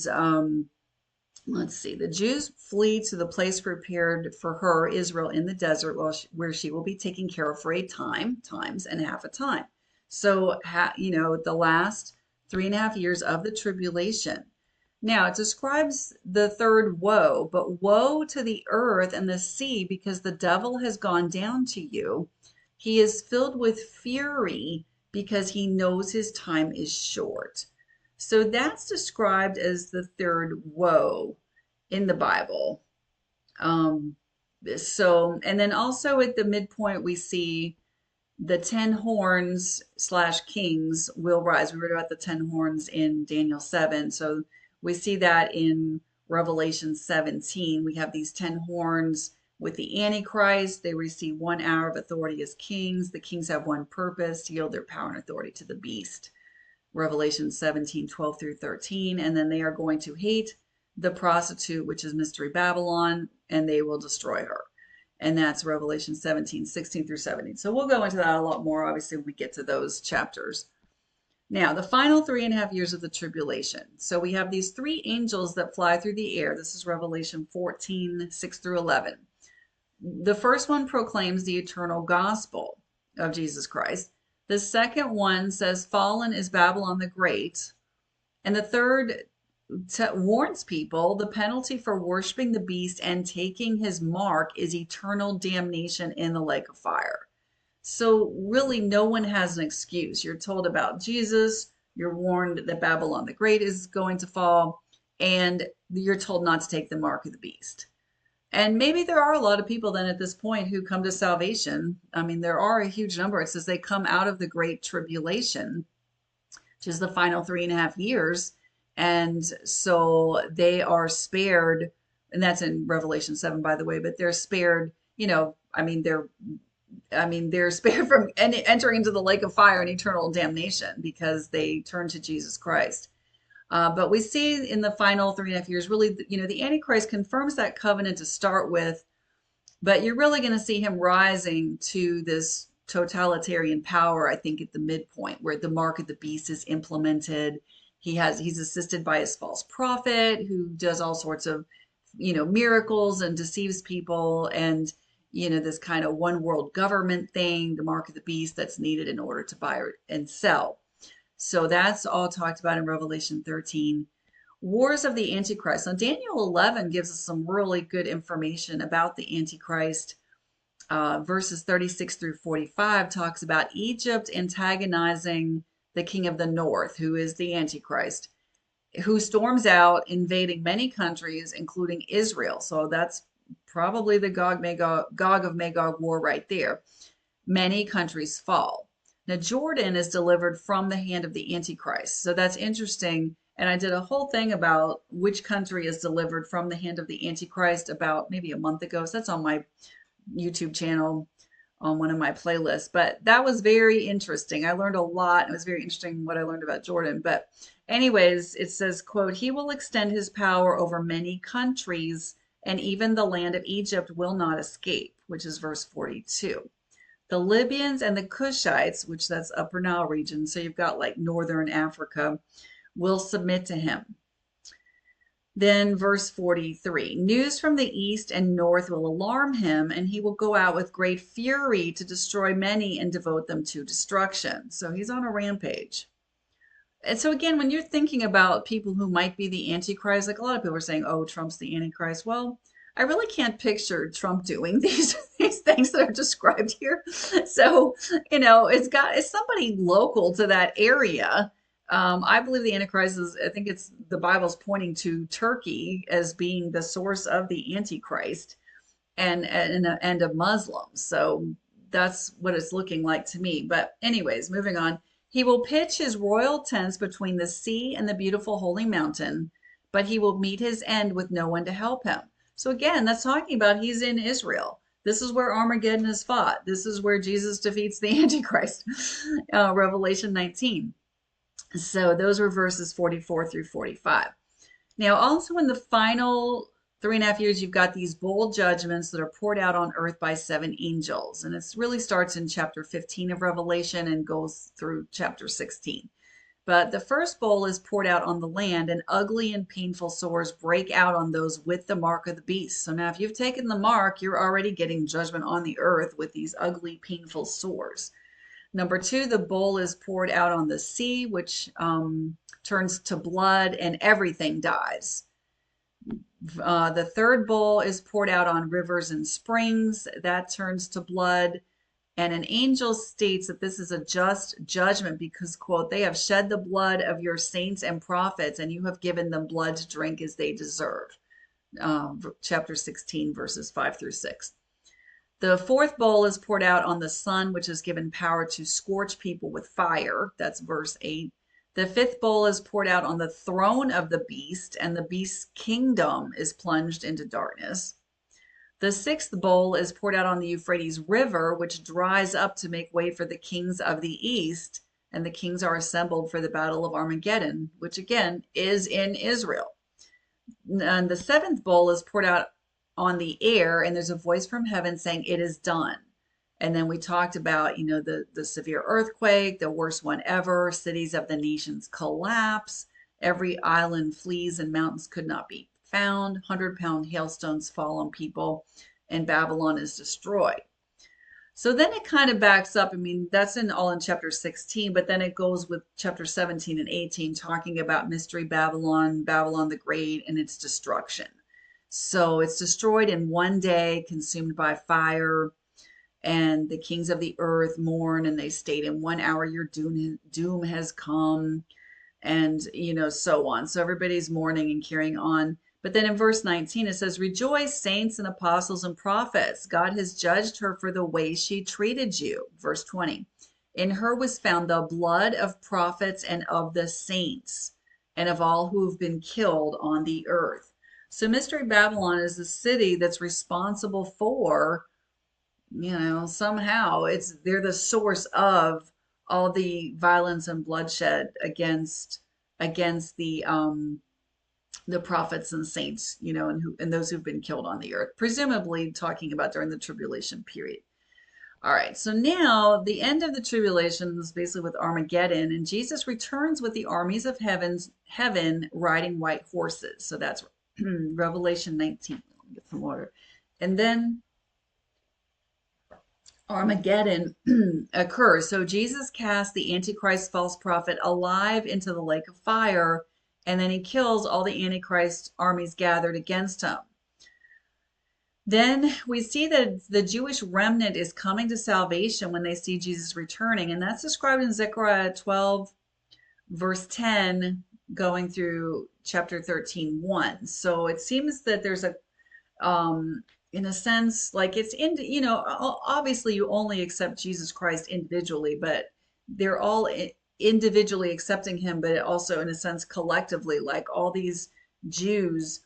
let's see, the Jews flee to the place prepared for her, Israel, in the desert, where she will be taken care of for a times and half a time. So, the last 3.5 years of the tribulation. Now, it describes the third woe, but woe to the earth and the sea, because the devil has gone down to you. He is filled with fury because he knows his time is short. So that's described as the third woe in the Bible. And then also at the midpoint, we see the 10 horns / kings will rise. We read about the 10 horns in Daniel 7. So we see that in Revelation 17. We have these 10 horns with the Antichrist. They receive 1 hour of authority as kings. The kings have one purpose, to yield their power and authority to the beast. Revelation 17, 12 through 13. And then they are going to hate the prostitute, which is Mystery Babylon, and they will destroy her. And that's Revelation 17, 16 through 17. So we'll go into that a lot more, obviously, when we get to those chapters. Now, the final 3.5 years of the tribulation. So we have these 3 angels that fly through the air. This is Revelation 14, 6 through 11. The first one proclaims the eternal gospel of Jesus Christ. The second one says, fallen is Babylon the Great. And the third warns people the penalty for worshiping the beast and taking his mark is eternal damnation in the lake of fire. So really no one has an excuse. You're told about Jesus, you're warned that Babylon the Great is going to fall, and you're told not to take the mark of the beast. And maybe there are a lot of people then at this point who come to salvation. I mean, there are a huge number. It says they come out of the great tribulation, which is the final 3.5 years. And so they are spared, and that's in Revelation 7, by the way, but they're spared, they're spared from entering into the lake of fire and eternal damnation because they turn to Jesus Christ. But we see in the final 3.5 years, really, the Antichrist confirms that covenant to start with, but you're really going to see him rising to this totalitarian power, I think, at the midpoint where the mark of the beast is implemented. He's assisted by his false prophet who does all sorts of, miracles and deceives people, and, this kind of one world government thing, the mark of the beast that's needed in order to buy and sell. So that's all talked about in Revelation 13. Wars of the Antichrist. Now, Daniel 11 gives us some really good information about the Antichrist. Verses 36 through 45 talks about Egypt antagonizing the king of the north, who is the Antichrist, who storms out, invading many countries, including Israel. So that's probably the Gog of Magog war right there. Many countries fall. Now, Jordan is delivered from the hand of the Antichrist. So that's interesting. And I did a whole thing about which country is delivered from the hand of the Antichrist about maybe a month ago. So that's on my YouTube channel on one of my playlists. But that was very interesting. I learned a lot. It was very interesting what I learned about Jordan. But anyways, it says, quote, "He will extend his power over many countries, and even the land of Egypt will not escape," which is verse 42. The Libyans and the Cushites, which that's Upper Nile region, so you've got like northern Africa, will submit to him. Then verse 43, "News from the east and north will alarm him, and he will go out with great fury to destroy many and devote them to destruction." So he's on a rampage. And so again, when you're thinking about people who might be the Antichrist, like a lot of people are saying, oh, Trump's the Antichrist. Well, I really can't picture Trump doing these things that are described here. So, it's somebody local to that area. I believe the Antichrist I think it's the Bible's pointing to Turkey as being the source of the Antichrist and of Muslims. So that's what it's looking like to me. But anyways, moving on. "He will pitch his royal tents between the sea and the beautiful holy mountain, but he will meet his end with no one to help him." So again, that's talking about he's in Israel. This is where Armageddon is fought. This is where Jesus defeats the Antichrist. Revelation 19. So those were verses 44 through 45. Now, also in the final 3.5 years, you've got these bold judgments that are poured out on earth by 7 angels. And it really starts in chapter 15 of Revelation and goes through chapter 16. But the first bowl is poured out on the land, and ugly and painful sores break out on those with the mark of the beast. So now if you've taken the mark, you're already getting judgment on the earth with these ugly, painful sores. Number 2, the bowl is poured out on the sea, which turns to blood, and everything dies. The third bowl is poured out on rivers and springs. That turns to blood. And an angel states that this is a just judgment because, quote, "They have shed the blood of your saints and prophets, and you have given them blood to drink as they deserve." Chapter 16, verses 5 through 6. The fourth bowl is poured out on the sun, which is given power to scorch people with fire. That's verse 8. The fifth bowl is poured out on the throne of the beast, and the beast's kingdom is plunged into darkness. The sixth bowl is poured out on the Euphrates River, which dries up to make way for the kings of the east, and the kings are assembled for the battle of Armageddon, which again is in Israel. And the seventh bowl is poured out on the air, and there's a voice from heaven saying, "It is done." And then we talked about, the severe earthquake, the worst one ever, cities of the nations collapse, every island flees and mountains could not be found, 100-pound hailstones fall on people, and Babylon is destroyed. So then it kind of backs up. I mean, that's all in chapter 16, but then it goes with chapter 17 and 18, talking about Mystery Babylon, Babylon the Great, and its destruction. So it's destroyed in one day, consumed by fire, and the kings of the earth mourn, and they state, "In 1 hour your doom has come." and so on. So everybody's mourning and carrying on. But then in verse 19 it says, rejoice, saints and apostles and prophets, God has judged her for the way she treated you. Verse 20, in her was found the blood of prophets and of the saints and of all who have been killed on the earth. So Mystery Babylon is the city that's responsible for, somehow they're the source of all the violence and bloodshed against the prophets and saints, and those who've been killed on the earth, presumably talking about during the tribulation period. All right, so now the end of the tribulation is basically with Armageddon, and Jesus returns with the armies of heaven riding white horses. So that's Revelation 19. Let me get some water. And then Armageddon occurs. So Jesus cast the Antichrist false prophet alive into the lake of fire, and then he kills all the Antichrist armies gathered against him. Then we see that the Jewish remnant is coming to salvation when they see Jesus returning, and that's described in Zechariah 12, verse 10, going through chapter 13, 1. So it seems that there's in a sense, like it's obviously you only accept Jesus Christ individually, but they're all individually accepting him, but also in a sense collectively, like all these Jews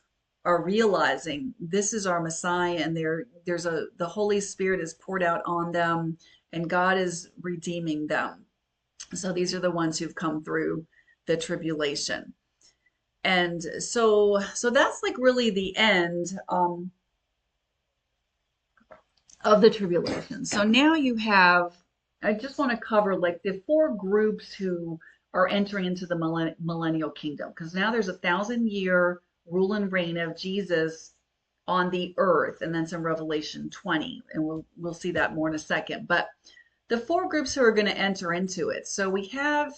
are realizing this is our Messiah, and the Holy Spirit is poured out on them, and God is redeeming them. So these are the ones who've come through the tribulation. And so that's like really the end of the tribulation. So now I just want to cover like the four groups who are entering into the millennial kingdom, because now there's 1,000-year rule and reign of Jesus on the earth, and then some Revelation 20, and we'll see that more in a second. But the four groups who are going to enter into it. So we have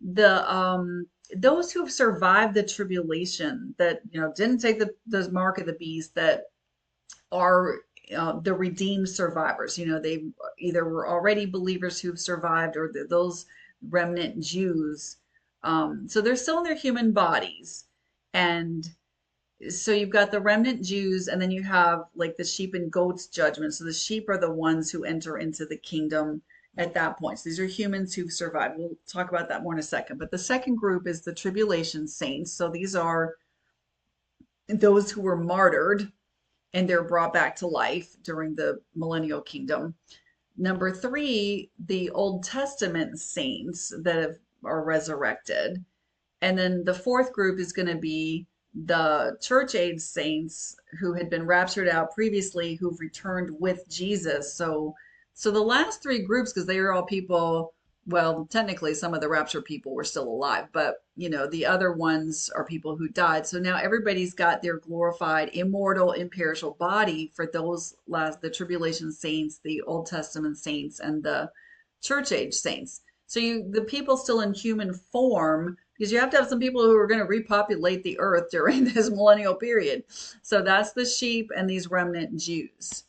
those who have survived the tribulation, that didn't take the mark of the beast, that are the redeemed survivors. They either were already believers who've survived, or those remnant Jews. So they're still in their human bodies. And so you've got the remnant Jews, and then you have like the sheep and goats judgment. So the sheep are the ones who enter into the kingdom at that point. So these are humans who've survived. We'll talk about that more in a second. But the second group is the tribulation saints. So these are those who were martyred, and they're brought back to life during the millennial kingdom. Number 3, the Old Testament saints that are resurrected. And then the fourth group is going to be the church age saints who had been raptured out previously, who've returned with Jesus. So the last 3 groups, because they are all people, well, technically some of the rapture people were still alive, but the other ones are people who died. So now everybody's got their glorified, immortal, imperishable body for the tribulation saints, the Old Testament saints, and the church age saints. So the people still in human form, because you have to have some people who are going to repopulate the earth during this millennial period. So that's the sheep and these remnant Jews.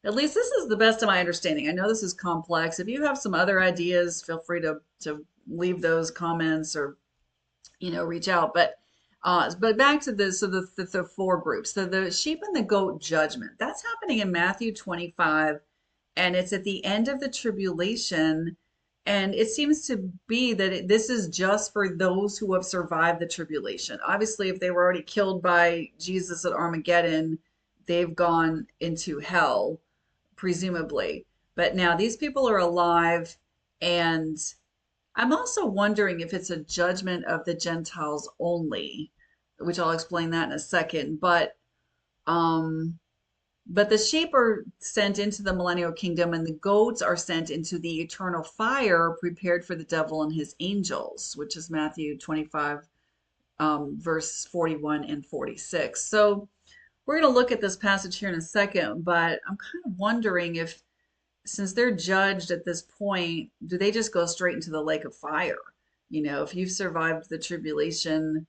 At least this is the best of my understanding. I know this is complex. If you have some other ideas, feel free to leave those comments, or reach out. But back to this, so the 4 groups. So the sheep and the goat judgment, that's happening in Matthew 25, and it's at the end of the tribulation. And it seems to be that this is just for those who have survived the tribulation. Obviously, if they were already killed by Jesus at Armageddon, they've gone into hell, presumably. But now these people are alive, and I'm also wondering if it's a judgment of the Gentiles only, which I'll explain that in a second. But the sheep are sent into the millennial kingdom, and the goats are sent into the eternal fire prepared for the devil and his angels, which is Matthew 25, verse 41 and 46. So we're going to look at this passage here in a second, but I'm kind of wondering if, since they're judged at this point, do they just go straight into the lake of fire? If you've survived the tribulation,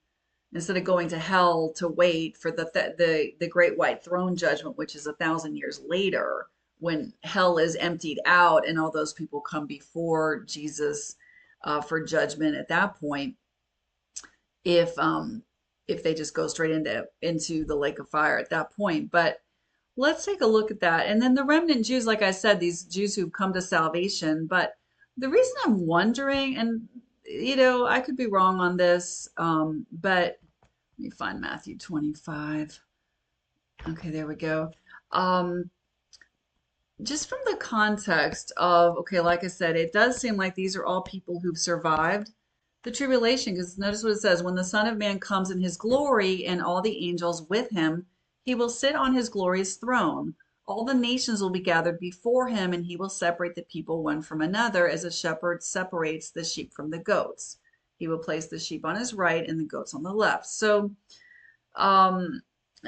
instead of going to hell to wait for the great white throne judgment, which is 1,000 years later, when hell is emptied out and all those people come before Jesus for judgment at that point, if they just go straight into the lake of fire at that point. But let's take a look at that. And then the remnant Jews, like I said, these Jews who've come to salvation. But the reason I'm wondering, and I could be wrong on this, but let me find Matthew 25. Okay, there we go. Um, just from the context of, okay, like I said, it does seem like these are all people who've survived the tribulation, because notice what it says: when the Son of Man comes in his glory and all the angels with him, he will sit on his glorious throne. All the nations will be gathered before him, and he will separate the people one from another, as a shepherd separates the sheep from the goats. He will place the sheep on his right and the goats on the left. Um,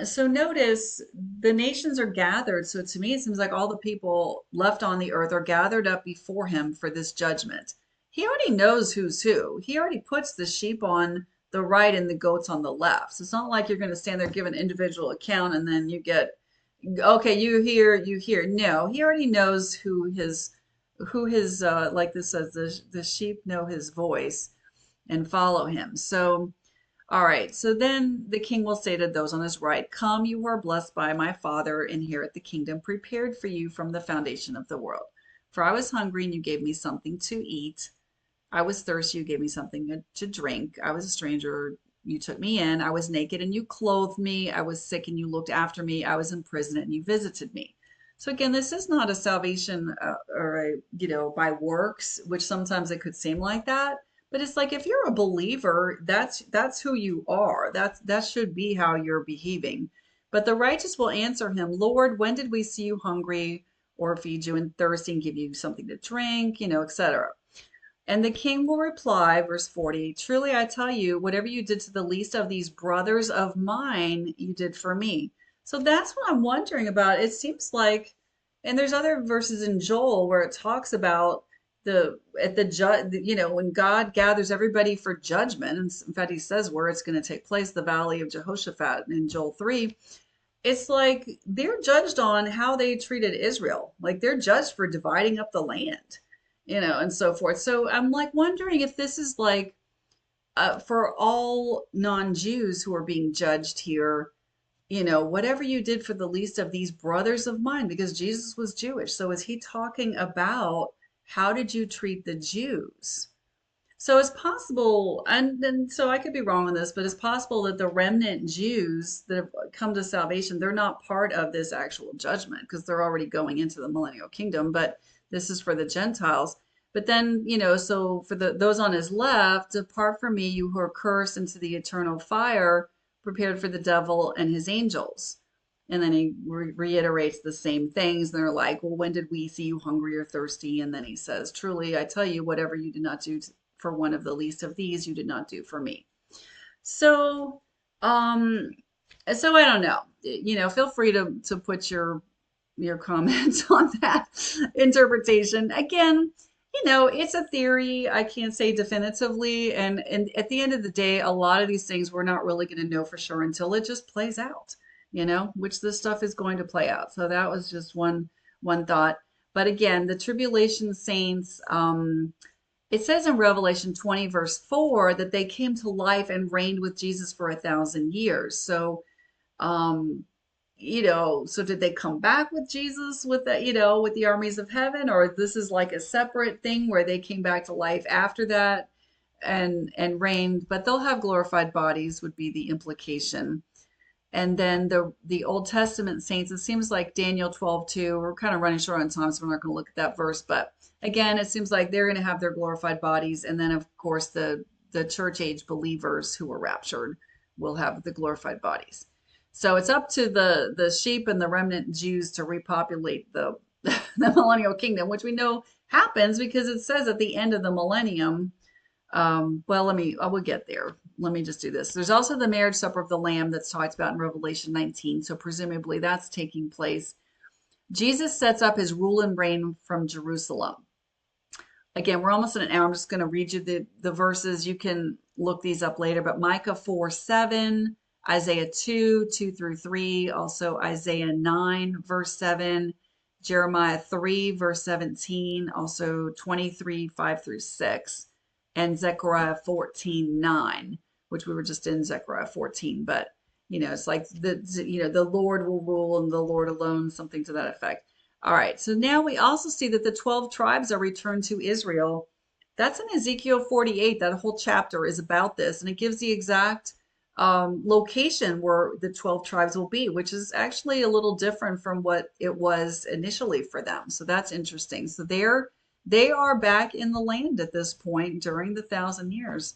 so notice the nations are gathered. So to me, it seems like all the people left on the earth are gathered up before him for this judgment. He already knows who's who. He already puts the sheep on the right and the goats on the left. So it's not like you're going to stand there, give an individual account, and then you get, okay, you here, you here. No, he already knows who his like this says, the sheep know his voice and follow him. So all right, so then the king will say to those on his right, "Come, you who are blessed by my Father, inherit the kingdom prepared for you from the foundation of the world. For I was hungry, and you gave me something to eat. I was thirsty, you gave me something to drink. I was a stranger, you took me in. I was naked, and you clothed me. I was sick, and you looked after me. I was in prison, and you visited me." So again, this is not a salvation or by works, which sometimes it could seem like that. But it's like if you're a believer, that's who you are. That should be how you're behaving. But the righteous will answer him, "Lord, when did we see you hungry or feed you and thirsty and give you something to drink, etc." And the king will reply, verse 40, "Truly I tell you, whatever you did to the least of these brothers of mine, you did for me." So that's what I'm wondering about. It seems like, and there's other verses in Joel where it talks about when God gathers everybody for judgment. And in fact, he says where it's going to take place, the valley of Jehoshaphat in Joel 3. It's like they're judged on how they treated Israel. Like they're judged for dividing up the land, and so forth. So I'm like wondering if this is like for all non-Jews who are being judged here, whatever you did for the least of these brothers of mine, because Jesus was Jewish. So is he talking about how did you treat the Jews? So it's possible, and so I could be wrong on this, but it's possible that the remnant Jews that have come to salvation, they're not part of this actual judgment because they're already going into the millennial kingdom, but this is for the Gentiles. But then, so for those on his left, "Depart from me, you who are cursed, into the eternal fire prepared for the devil and his angels." And then he reiterates the same things. And they're like, "Well, when did we see you hungry or thirsty?" And then he says, "Truly, I tell you, whatever you did not do for one of the least of these, you did not do for me." So, um, so I don't know. Feel free to put your comments on that interpretation. Again, it's a theory. I can't say definitively. And at the end of the day, a lot of these things we're not really going to know for sure until it just plays out, which this stuff is going to play out. So that was just one thought. But again, the tribulation saints, it says in Revelation 20, verse 4, that they came to life and reigned with Jesus for 1,000 years. So, so did they come back with Jesus with with the armies of heaven, or this is like a separate thing where they came back to life after that and reigned, but they'll have glorified bodies would be the implication. And then the Old Testament saints, it seems like Daniel 12:2. We're kind of running short on time, so we're not going to look at that verse. But again, it seems like they're going to have their glorified bodies. And then, of course, the church age believers who were raptured will have the glorified bodies. So it's up to the sheep and the remnant Jews to repopulate the millennial kingdom, which we know happens because it says at the end of the millennium. Well, I will get there. Let me just do this. There's also the marriage supper of the Lamb that's talked about in Revelation 19. So presumably that's taking place. Jesus sets up his rule and reign from Jerusalem. Again, we're almost at an hour. I'm just going to read you the verses. You can look these up later, but Micah 4:7, Isaiah 2 through 3, also Isaiah 9, verse 7, Jeremiah 3, verse 17, also 23, 5 through 6, and Zechariah 14:9. which we were just in Zechariah 14. But it's like the Lord will rule and the Lord alone, something to that effect. All right, so now we also see that the 12 tribes are returned to Israel. That's in Ezekiel 48. That whole chapter is about this, and it gives the exact location where the 12 tribes will be, which is actually a little different from what it was initially for them. So that's interesting. So they are back in the land at this point during the 1,000 years.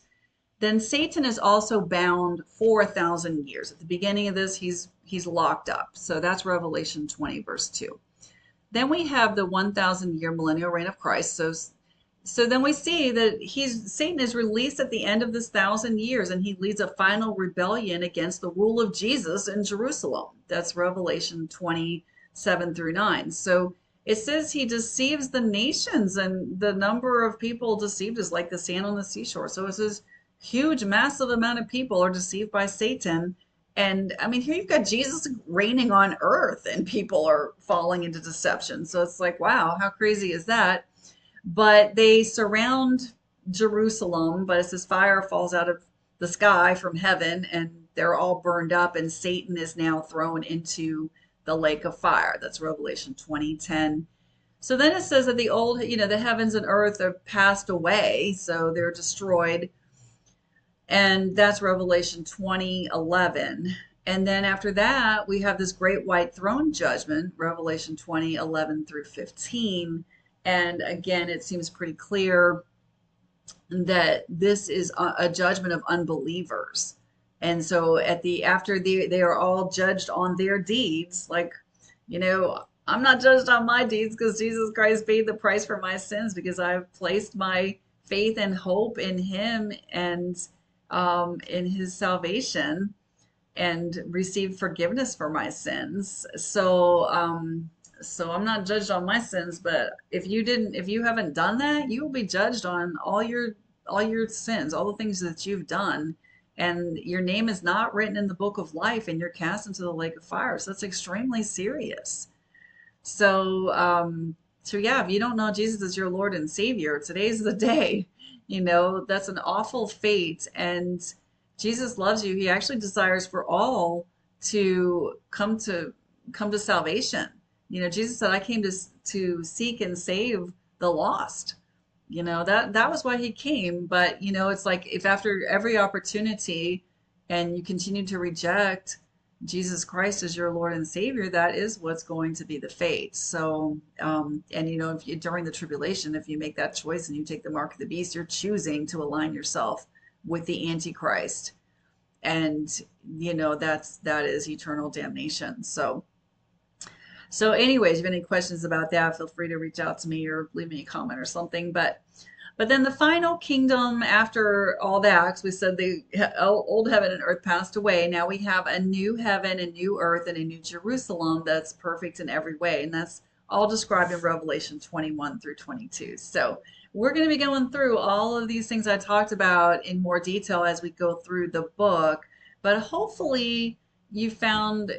Then Satan is also bound for 1,000 years. At the beginning of this, he's locked up. So that's Revelation 20, verse 2. Then we have the 1,000-year millennial reign of Christ. So then we see that Satan is released at the end of this 1,000 years, and he leads a final rebellion against the rule of Jesus in Jerusalem. That's Revelation 27 through 9. So it says he deceives the nations, and the number of people deceived is like the sand on the seashore. So it says huge, massive amount of people are deceived by Satan. And I mean, here you've got Jesus reigning on earth, and people are falling into deception. So it's like, wow, how crazy is that? But they surround Jerusalem, but it says fire falls out of the sky from heaven, and they're all burned up, and Satan is now thrown into the lake of fire. That's Revelation 20:10. So then it says that the heavens and earth are passed away, so they're destroyed. And that's Revelation 20:11. And then after that, we have this great white throne judgment, Revelation 20:11 through 15. And again, it seems pretty clear that this is a judgment of unbelievers. And so after they are all judged on their deeds, like, I'm not judged on my deeds because Jesus Christ paid the price for my sins, because I've placed my faith and hope in him and in his salvation, and received forgiveness for my sins. So I'm not judged on my sins, but if you haven't done that, you will be judged on all your sins, all the things that you've done, and your name is not written in the book of life, and you're cast into the lake of fire. So that's extremely serious. So yeah, if you don't know Jesus as your Lord and Savior, today's the day. That's an awful fate, and Jesus loves you. He actually desires for all to come to salvation. Jesus said, I came to seek and save the lost. That was why he came. But it's like, if after every opportunity and you continue to reject Jesus Christ as your Lord and Savior, that is what's going to be the fate. So, and if during the tribulation, if you make that choice and you take the mark of the beast, you're choosing to align yourself with the Antichrist, and that is eternal damnation. So anyways, if you have any questions about that, feel free to reach out to me or leave me a comment or something. But then the final kingdom after all that, because we said the old heaven and earth passed away. Now we have a new heaven, a new earth, and a new Jerusalem that's perfect in every way. And that's all described in Revelation 21 through 22. So we're going to be going through all of these things I talked about in more detail as we go through the book. But hopefully you found,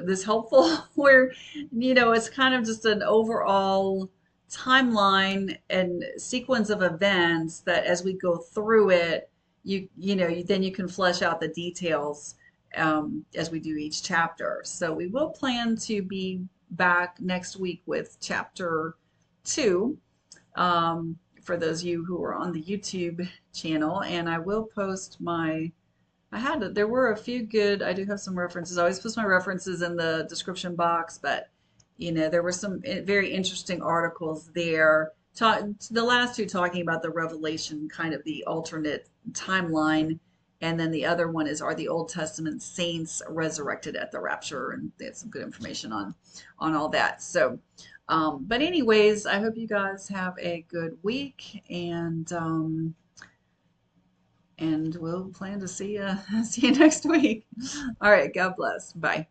this helpful, where, it's kind of just an overall timeline and sequence of events that as we go through it, then you can flesh out the details as we do each chapter. So we will plan to be back next week with chapter 2 for those of you who are on the YouTube channel, and I will post there were a few I do have some references. I always post my references in the description box, but there were some very interesting articles there. The last two talking about the Revelation, kind of the alternate timeline, and then the other one is, are the Old Testament saints resurrected at the rapture? And they had some good information on all that. So, but anyways, I hope you guys have a good week, and we'll plan to see you next week. All right, God bless. Bye.